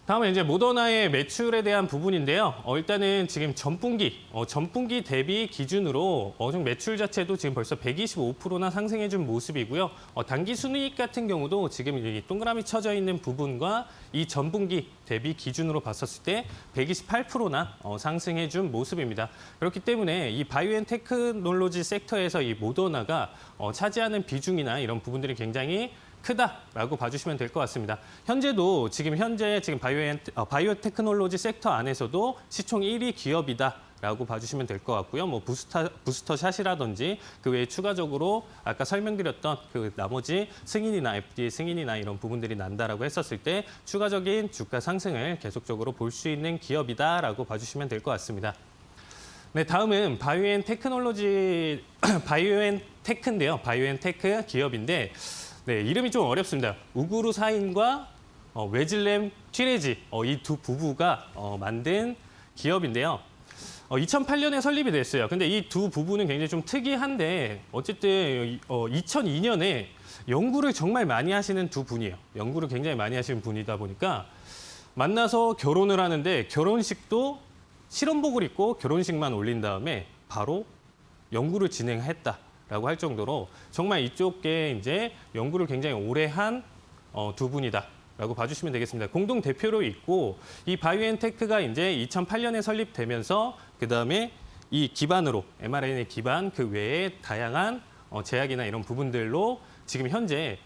다음은 이제 모더나의 매출에 대한 부분인데요. 일단은 지금 전분기 대비 기준으로 좀 매출 자체도 지금 벌써 125%나 상승해준 모습이고요. 단기 순이익 같은 경우도 지금 이 동그라미 쳐져 있는 부분과 이 전분기 대비 기준으로 봤었을 때 128%나 상승해준 모습입니다. 그렇기 때문에 이 바이오앤테크놀로지 sektor에서 이 모더나가 차지하는 비중이나 이런 부분들이 굉장히 크다라고 봐주시면 될 것 같습니다. 현재도 지금 바이오테크놀로지 섹터 안에서도 시총 1위 기업이다라고 봐주시면 될 것 같고요. 뭐 부스터샷이라든지 그 외에 추가적으로 아까 설명드렸던 그 나머지 승인이나 FDA 승인이나 이런 부분들이 난다라고 했었을 때 추가적인 주가 상승을 계속적으로 볼 수 있는 기업이다라고 봐주시면 될 것 같습니다. 네, 다음은 바이오앤테크인데요. 바이오앤테크 기업인데. 네, 이름이 좀 어렵습니다. 우구르 사인과 웨질렘 튀레지 이 두 부부가 만든 기업인데요. 2008년에 설립이 됐어요. 근데 이 두 부부는 굉장히 좀 특이한데 어쨌든 2002년에 연구를 정말 많이 하시는 두 분이에요. 연구를 굉장히 많이 하시는 분이다 보니까 만나서 결혼을 하는데 결혼식도 실험복을 입고 결혼식만 올린 다음에 바로 연구를 진행했다. 라고 할 정도로 정말 이쪽에 이제 연구를 굉장히 오래 한 두 분이다라고 봐주시면 되겠습니다. 공동 대표로 있고 이 바이오앤테크가 이제 2008년에 설립되면서 그 다음에 이 기반으로 mRNA 기반 그 외에 다양한 제약이나 이런 부분들로 지금 현재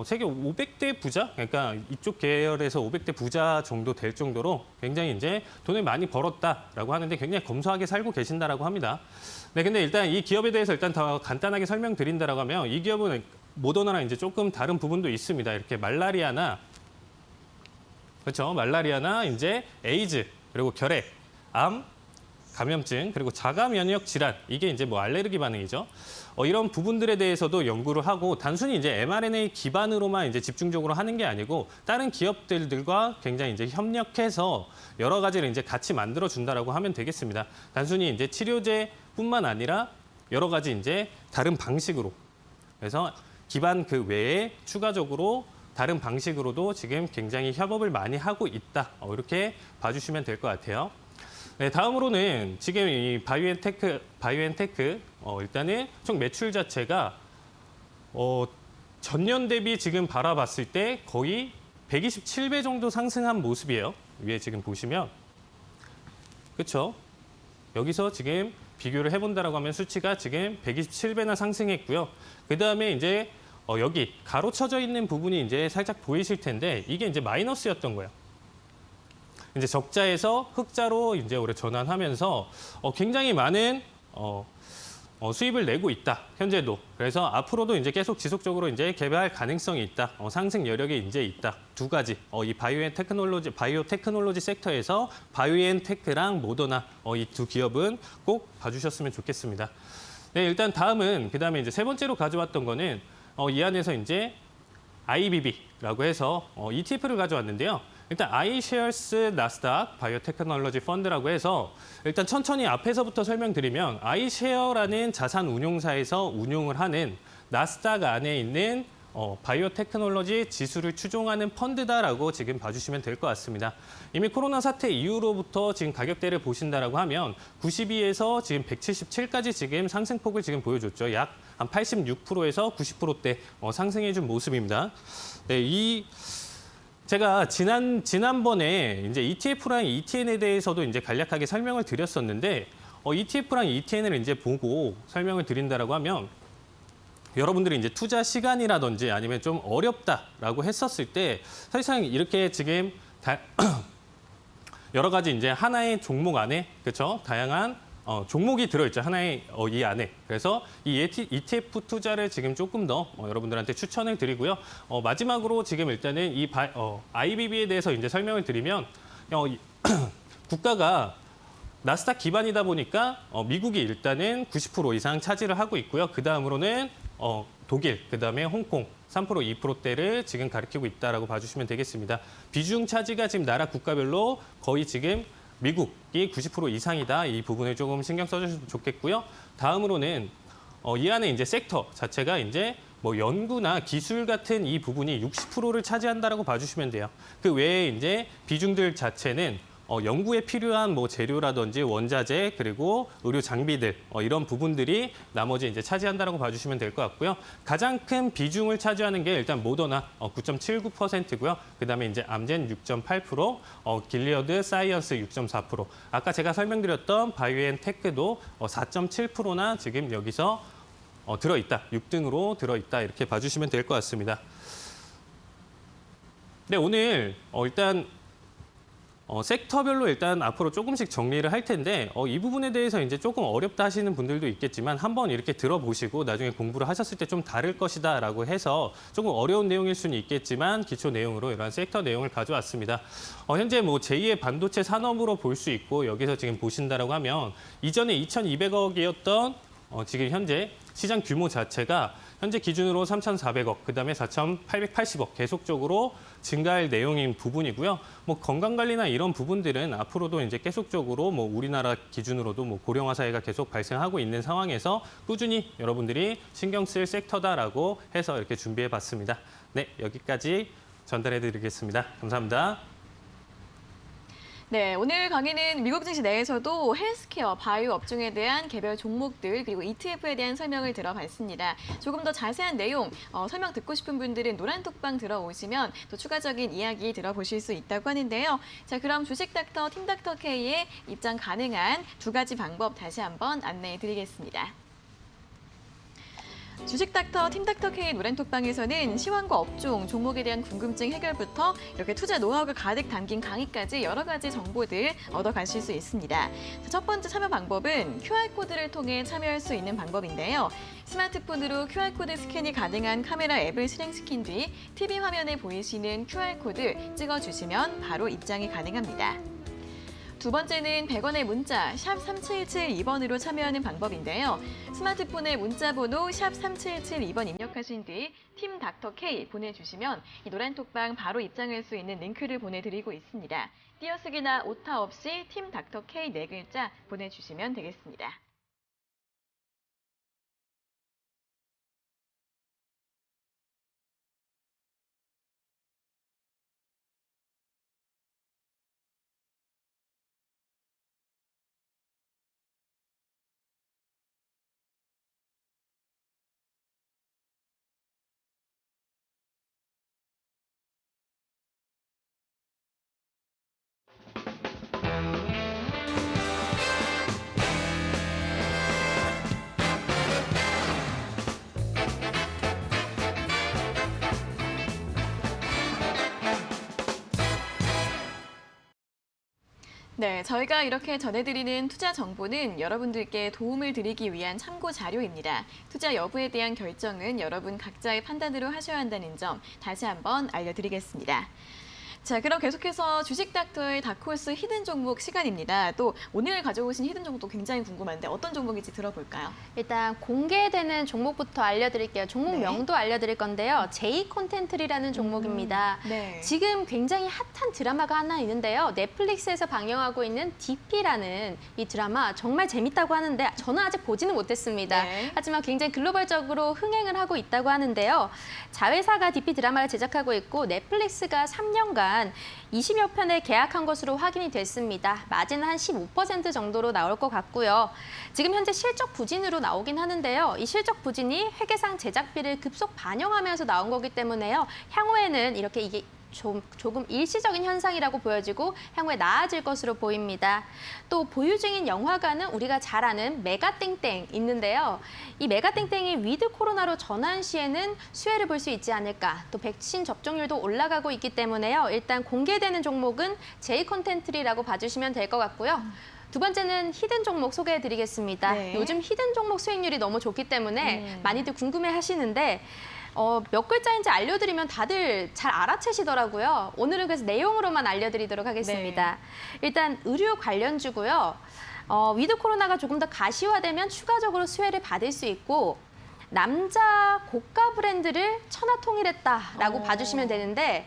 세계 500대 부자, 그러니까 이쪽 계열에서 500대 부자 정도 될 정도로 굉장히 이제 돈을 많이 벌었다라고 하는데 굉장히 검소하게 살고 계신다라고 합니다. 네, 근데 일단 이 기업에 대해서 일단 더 간단하게 설명드린다라고 하면 이 기업은 모더나랑 이제 조금 다른 부분도 있습니다. 이렇게 말라리아나, 그렇죠? 말라리아나 이제 에이즈, 그리고 결핵, 암, 감염증, 그리고 자가 면역 질환, 이게 이제 뭐 알레르기 반응이죠. 이런 부분들에 대해서도 연구를 하고 단순히 이제 mRNA 기반으로만 이제 집중적으로 하는 게 아니고 다른 기업들과 굉장히 이제 협력해서 여러 가지를 이제 같이 만들어 준다라고 하면 되겠습니다. 단순히 이제 치료제뿐만 아니라 여러 가지 이제 다른 방식으로 그래서 기반 그 외에 추가적으로 다른 방식으로도 지금 굉장히 협업을 많이 하고 있다. 이렇게 봐주시면 될 것 같아요. 네, 다음으로는 지금 이 바이오앤테크 일단은 총 매출 자체가 전년 대비 지금 바라봤을 때 거의 127배 정도 상승한 모습이에요. 위에 지금 보시면 그렇죠? 여기서 지금 비교를 해본다라고 하면 수치가 지금 127배나 상승했고요. 그 다음에 이제 여기 가로쳐져 있는 부분이 이제 살짝 보이실 텐데 이게 이제 마이너스였던 거예요. 이제 적자에서 흑자로 이제 올해 전환하면서 굉장히 많은 수입을 내고 있다. 현재도. 그래서 앞으로도 이제 계속 지속적으로 이제 개발 가능성이 있다. 상승 여력이 이제 있다. 두 가지. 이 바이오테크놀로지 섹터에서 바이오앤테크랑 모더나 이 두 기업은 꼭 봐주셨으면 좋겠습니다. 네, 일단 다음은 그다음에 이제 세 번째로 가져왔던 거는 이 안에서 이제 IBB라고 해서 ETF를 가져왔는데요. 일단 iShares 나스닥 바이오테크놀로지 펀드라고 해서 일단 천천히 앞에서부터 설명드리면 iShare라는 자산 운용사에서 운용을 하는 나스닥 안에 있는 바이오테크놀로지 지수를 추종하는 펀드다라고 지금 봐주시면 될 것 같습니다. 이미 코로나 사태 이후로부터 지금 가격대를 보신다라고 하면 92에서 지금 177까지 지금 상승폭을 지금 보여줬죠. 약 한 86%에서 90%대 상승해준 모습입니다. 네, 제가 지난번에 이제 ETF랑 ETN에 대해서도 이제 간략하게 설명을 드렸었는데 ETF랑 ETN을 이제 보고 설명을 드린다라고 하면 여러분들이 이제 투자 시간이라든지 아니면 좀 어렵다라고 했었을 때 사실상 이렇게 지금 여러 가지 이제 하나의 종목 안에 그렇죠? 다양한 종목이 들어있죠. 하나의 이 안에. 그래서 이 ETF 투자를 지금 조금 더 여러분들한테 추천을 드리고요. 마지막으로 지금 일단은 이 IBB에 대해서 이제 설명을 드리면 국가가 나스닥 기반이다 보니까 미국이 일단은 90% 이상 차지를 하고 있고요. 그 다음으로는 독일, 그 다음에 홍콩 3%, 2%대를 지금 가리키고 있다라고 봐주시면 되겠습니다. 비중 차지가 지금 나라 국가별로 거의 지금 미국이 90% 이상이다. 이 부분을 조금 신경 써주시면 좋겠고요. 다음으로는 이 안에 이제 섹터 자체가 이제 뭐 연구나 기술 같은 이 부분이 60%를 차지한다라고 봐주시면 돼요. 그 외에 이제 비중들 자체는 연구에 필요한 뭐 재료라든지 원자재 그리고 의료 장비들 이런 부분들이 나머지 이제 차지한다라고 봐주시면 될 것 같고요. 가장 큰 비중을 차지하는 게 일단 모더나 9.79%고요. 그다음에 이제 암젠 6.8%, 길리어드 사이언스 6.4%. 아까 제가 설명드렸던 바이오엔테크도 4.7%나 지금 여기서 들어있다, 6등으로 들어있다 이렇게 봐주시면 될 것 같습니다. 네, 오늘 일단 섹터별로 일단 앞으로 조금씩 정리를 할 텐데 이 부분에 대해서 이제 조금 어렵다 하시는 분들도 있겠지만 한번 이렇게 들어보시고 나중에 공부를 하셨을 때 좀 다를 것이다라고 해서 조금 어려운 내용일 수는 있겠지만 기초 내용으로 이러한 섹터 내용을 가져왔습니다. 현재 뭐 제2의 반도체 산업으로 볼 수 있고 여기서 지금 보신다라고 하면 이전에 2,200억이었던 지금 현재 시장 규모 자체가 현재 기준으로 3,400억, 그다음에 4,880억 계속적으로 증가할 내용인 부분이고요. 뭐 건강관리나 이런 부분들은 앞으로도 이제 계속적으로 뭐 우리나라 기준으로도 뭐 고령화 사회가 계속 발생하고 있는 상황에서 꾸준히 여러분들이 신경 쓸 섹터다라고 해서 이렇게 준비해봤습니다. 네, 여기까지 전달해드리겠습니다. 감사합니다. 네, 오늘 강의는 미국 증시 내에서도 헬스케어, 바이오 업종에 대한 개별 종목들 그리고 ETF에 대한 설명을 들어봤습니다. 조금 더 자세한 내용 설명 듣고 싶은 분들은 노란톡방 들어오시면 또 추가적인 이야기 들어보실 수 있다고 하는데요. 자, 그럼 주식닥터, 팀닥터 K에 입장 가능한 두 가지 방법 다시 한번 안내해 드리겠습니다. 주식닥터, 팀닥터 K 노란톡방에서는 시황과 업종, 종목에 대한 궁금증 해결부터 이렇게 투자 노하우가 가득 담긴 강의까지 여러 가지 정보들 얻어가실 수 있습니다. 첫 번째 참여 방법은 QR코드를 통해 참여할 수 있는 방법인데요. 스마트폰으로 QR코드 스캔이 가능한 카메라 앱을 실행시킨 뒤 TV 화면에 보이시는 QR코드 찍어주시면 바로 입장이 가능합니다. 두 번째는 100원의 문자 샵 3772번으로 참여하는 방법인데요. 스마트폰에 문자 번호 샵 3772번 입력하신 뒤 팀 닥터 K 보내주시면 이 노란톡방 바로 입장할 수 있는 링크를 보내드리고 있습니다. 띄어쓰기나 오타 없이 팀 닥터 K 4글자 보내주시면 되겠습니다. 네, 저희가 이렇게 전해드리는 투자 정보는 여러분들께 도움을 드리기 위한 참고 자료입니다. 투자 여부에 대한 결정은 여러분 각자의 판단으로 하셔야 한다는 점 다시 한번 알려드리겠습니다. 자, 그럼 계속해서 주식닥터의 다크호스 히든 종목 시간입니다. 또 오늘 가져오신 히든 종목도 굉장히 궁금한데 어떤 종목인지 들어볼까요? 일단 공개되는 종목부터 알려드릴게요. 종목명도 알려드릴 건데요. 제이콘텐트리라는 종목입니다. 네. 지금 굉장히 핫한 드라마가 하나 있는데요. 넷플릭스에서 방영하고 있는 DP라는 이 드라마 정말 재밌다고 하는데 저는 아직 보지는 못했습니다. 네. 하지만 굉장히 글로벌적으로 흥행을 하고 있다고 하는데요. 자회사가 DP 드라마를 제작하고 있고 넷플릭스가 3년간 20여 편을 계약한 것으로 확인이 됐습니다. 마진은 한 15% 정도로 나올 것 같고요. 지금 현재 실적 부진으로 나오긴 하는데요. 이 실적 부진이 회계상 제작비를 급속 반영하면서 나온 거기 때문에요. 향후에는 이렇게 이게 조금 일시적인 현상이라고 보여지고 향후에 나아질 것으로 보입니다. 또 보유 중인 영화관은 우리가 잘 아는 메가땡땡 있는데요. 이 메가땡땡이 위드 코로나로 전환 시에는 수혜를 볼 수 있지 않을까. 또 백신 접종률도 올라가고 있기 때문에요. 일단 공개되는 종목은 제이콘텐트리라고 봐주시면 될 것 같고요. 두 번째는 히든 종목 소개해드리겠습니다. 네. 요즘 히든 종목 수익률이 너무 좋기 때문에 많이들 궁금해하시는데 몇 글자인지 알려드리면 다들 잘 알아채시더라고요. 오늘은 그래서 내용으로만 알려드리도록 하겠습니다. 일단 의류 관련주고요. 위드 코로나가 조금 더 가시화되면 추가적으로 수혜를 받을 수 있고 남자 고가 브랜드를 천하통일했다라고 봐주시면 되는데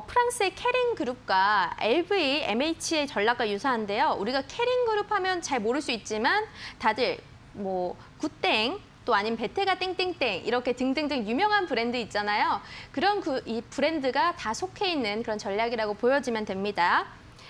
프랑스의 캐링 그룹과 LV, MH의 전략과 유사한데요. 우리가 캐링 그룹 하면 잘 모를 수 있지만 다들 뭐 굿땡 또 아니면 베테가 땡땡땡 이렇게 등등등 유명한 브랜드 있잖아요. 그런 이 브랜드가 다 속해 있는 그런 전략이라고 보여지면 됩니다.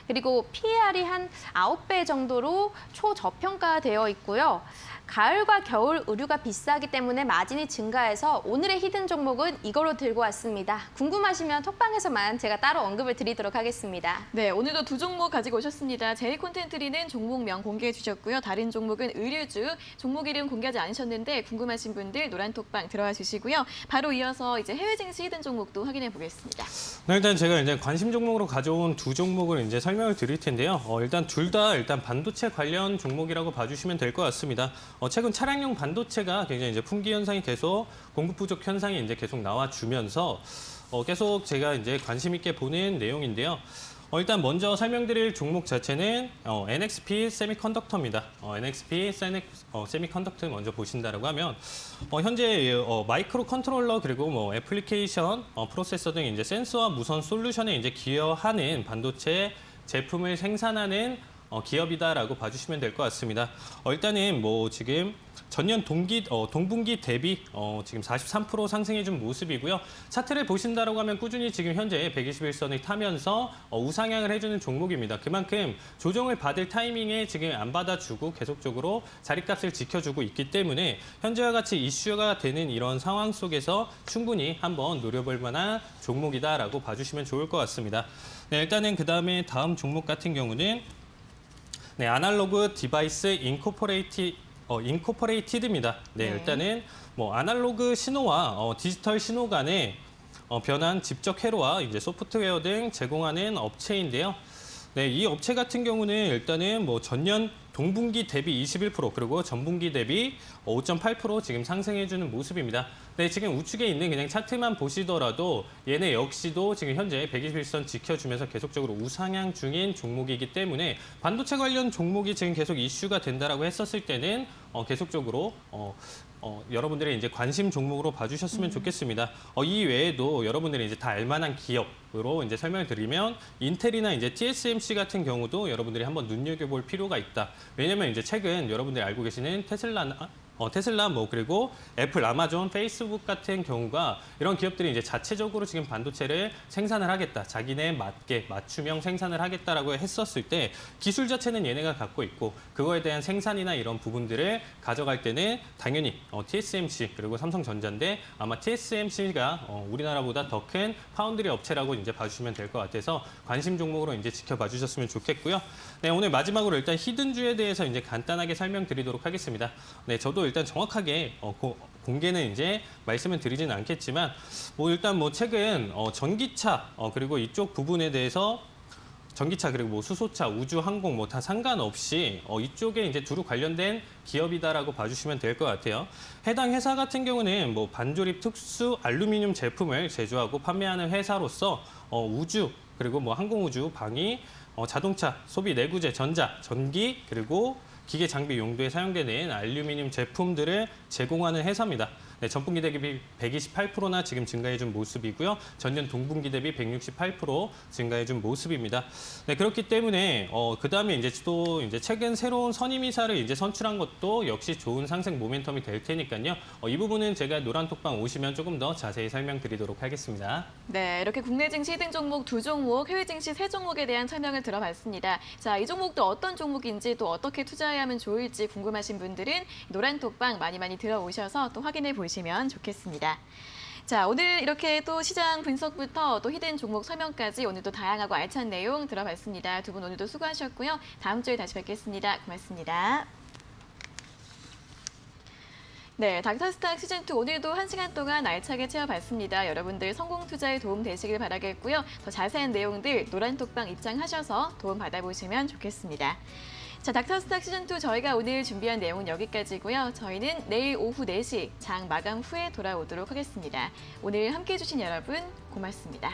그리고 PER이 한 9배 정도로 초저평가되어 있고요. 가을과 겨울 의류가 비싸기 때문에 마진이 증가해서 오늘의 히든 종목은 이거로 들고 왔습니다. 궁금하시면 톡방에서만 제가 따로 언급을 드리도록 하겠습니다. 네, 오늘도 두 종목 가지고 오셨습니다. 제1콘텐츠리는 종목명 공개해 주셨고요. 다른 종목은 의류주, 종목 이름 공개하지 않으셨는데 궁금하신 분들 노란톡방 들어와 주시고요. 바로 이어서 이제 해외 증시 히든 종목도 확인해 보겠습니다. 네, 일단 제가 이제 관심 종목으로 가져온 두 종목을 이제 설명을 드릴 텐데요. 일단 둘 다 반도체 관련 종목이라고 봐주시면 될 것 같습니다. 최근 차량용 반도체가 굉장히 이제 품귀 현상이 계속 공급 부족 현상이 이제 계속 나와주면서 계속 제가 이제 관심 있게 보는 내용인데요. 일단 먼저 설명드릴 종목 자체는 NXP 세미컨덕터입니다. NXP 세미컨덕터 먼저 보신다라고 하면 현재 마이크로 컨트롤러 그리고 뭐 애플리케이션 프로세서 등 이제 센서와 무선 솔루션에 이제 기여하는 반도체 제품을 생산하는 기업이다라고 봐주시면 될 것 같습니다. 일단은 뭐 지금 전년 동분기 대비 지금 43% 상승해준 모습이고요. 차트를 보신다라고 하면 꾸준히 지금 현재 121선을 타면서 우상향을 해주는 종목입니다. 그만큼 조정을 받을 타이밍에 지금 안 받아주고 계속적으로 자리값을 지켜주고 있기 때문에 현재와 같이 이슈가 되는 이런 상황 속에서 충분히 한번 노려볼 만한 종목이다라고 봐주시면 좋을 것 같습니다. 네, 일단은 그다음에 다음 종목 같은 경우는 네, 아날로그 디바이스 인코퍼레이티드입니다. 네, 네. 일단은 뭐 아날로그 신호와 디지털 신호 간의 변환 집적 회로와 이제 소프트웨어 등 제공하는 업체인데요. 네, 이 업체 같은 경우는 일단은 뭐 전년 동분기 대비 21% 그리고 전분기 대비 5.8% 지금 상승해주는 모습입니다. 네, 지금 우측에 있는 그냥 차트만 보시더라도 얘네 역시도 지금 현재 121선 지켜주면서 계속적으로 우상향 중인 종목이기 때문에 반도체 관련 종목이 지금 계속 이슈가 된다라고 했었을 때는 계속적으로 여러분들의 이제 관심 종목으로 봐주셨으면 좋겠습니다. 이 외에도 여러분들이 이제 다 알만한 기업으로 이제 설명을 드리면 인텔이나 이제 TSMC 같은 경우도 여러분들이 한번 눈여겨볼 필요가 있다. 왜냐면 이제 최근 여러분들이 알고 계시는 테슬라 뭐 그리고 애플, 아마존, 페이스북 같은 경우가 이런 기업들이 이제 자체적으로 지금 반도체를 생산을 하겠다. 자기네 맞게 맞춤형 생산을 하겠다라고 했었을 때 기술 자체는 얘네가 갖고 있고 그거에 대한 생산이나 이런 부분들을 가져갈 때는 당연히 TSMC 그리고 삼성전자인데 아마 TSMC가 우리나라보다 더 큰 파운드리 업체라고 이제 봐주시면 될 것 같아서 관심 종목으로 이제 지켜봐 주셨으면 좋겠고요. 네, 오늘 마지막으로 일단 히든주에 대해서 이제 간단하게 설명드리도록 하겠습니다. 네, 저도 일단 정확하게 공개는 이제 말씀을 드리지는 않겠지만 뭐 일단 뭐 최근 전기차 그리고 이쪽 부분에 대해서 전기차 그리고 뭐 수소차, 우주, 항공 뭐 다 상관없이 이쪽에 이제 두루 관련된 기업이다라고 봐주시면 될 것 같아요. 해당 회사 같은 경우는 뭐 반조립 특수 알루미늄 제품을 제조하고 판매하는 회사로서 우주 그리고 뭐 항공우주, 방위, 자동차, 소비 내구재, 전자, 전기 그리고 기계 장비 용도에 사용되는 알루미늄 제품들을 제공하는 회사입니다. 네, 전분기 대비 128%나 지금 증가해준 모습이고요. 전년 동분기 대비 168% 증가해준 모습입니다. 네, 그렇기 때문에 그다음에 이제 또 이제 최근 새로운 선임이사를 이제 선출한 것도 역시 좋은 상승 모멘텀이 될 테니까요. 이 부분은 제가 노란톡방 오시면 조금 더 자세히 설명드리도록 하겠습니다. 네, 이렇게 국내 증시 히든 종목 두 종목, 해외 증시 세 종목에 대한 설명을 들어봤습니다. 자, 이 종목도 어떤 종목인지 또 어떻게 투자해야 하면 좋을지 궁금하신 분들은 노란톡방 많이 들어오셔서 또 확인해 보시면 좋겠습니다. 자, 오늘 이렇게 또 시장 분석부터 또 히든 종목 설명까지 오늘도 다양하고 알찬 내용 들어봤습니다. 두 분 오늘도 수고하셨고요. 다음 주에 다시 뵙겠습니다. 고맙습니다. 네, 닥터스탁 시즌2 오늘도 1시간 동안 알차게 채워봤습니다. 여러분들 성공 투자에 도움 되시길 바라겠고요. 더 자세한 내용들 노란톡방 입장하셔서 도움 받아보시면 좋겠습니다. 자, 닥터스탁 시즌2 저희가 오늘 준비한 내용은 여기까지고요. 저희는 내일 오후 4시 장 마감 후에 돌아오도록 하겠습니다. 오늘 함께해 주신 여러분 고맙습니다.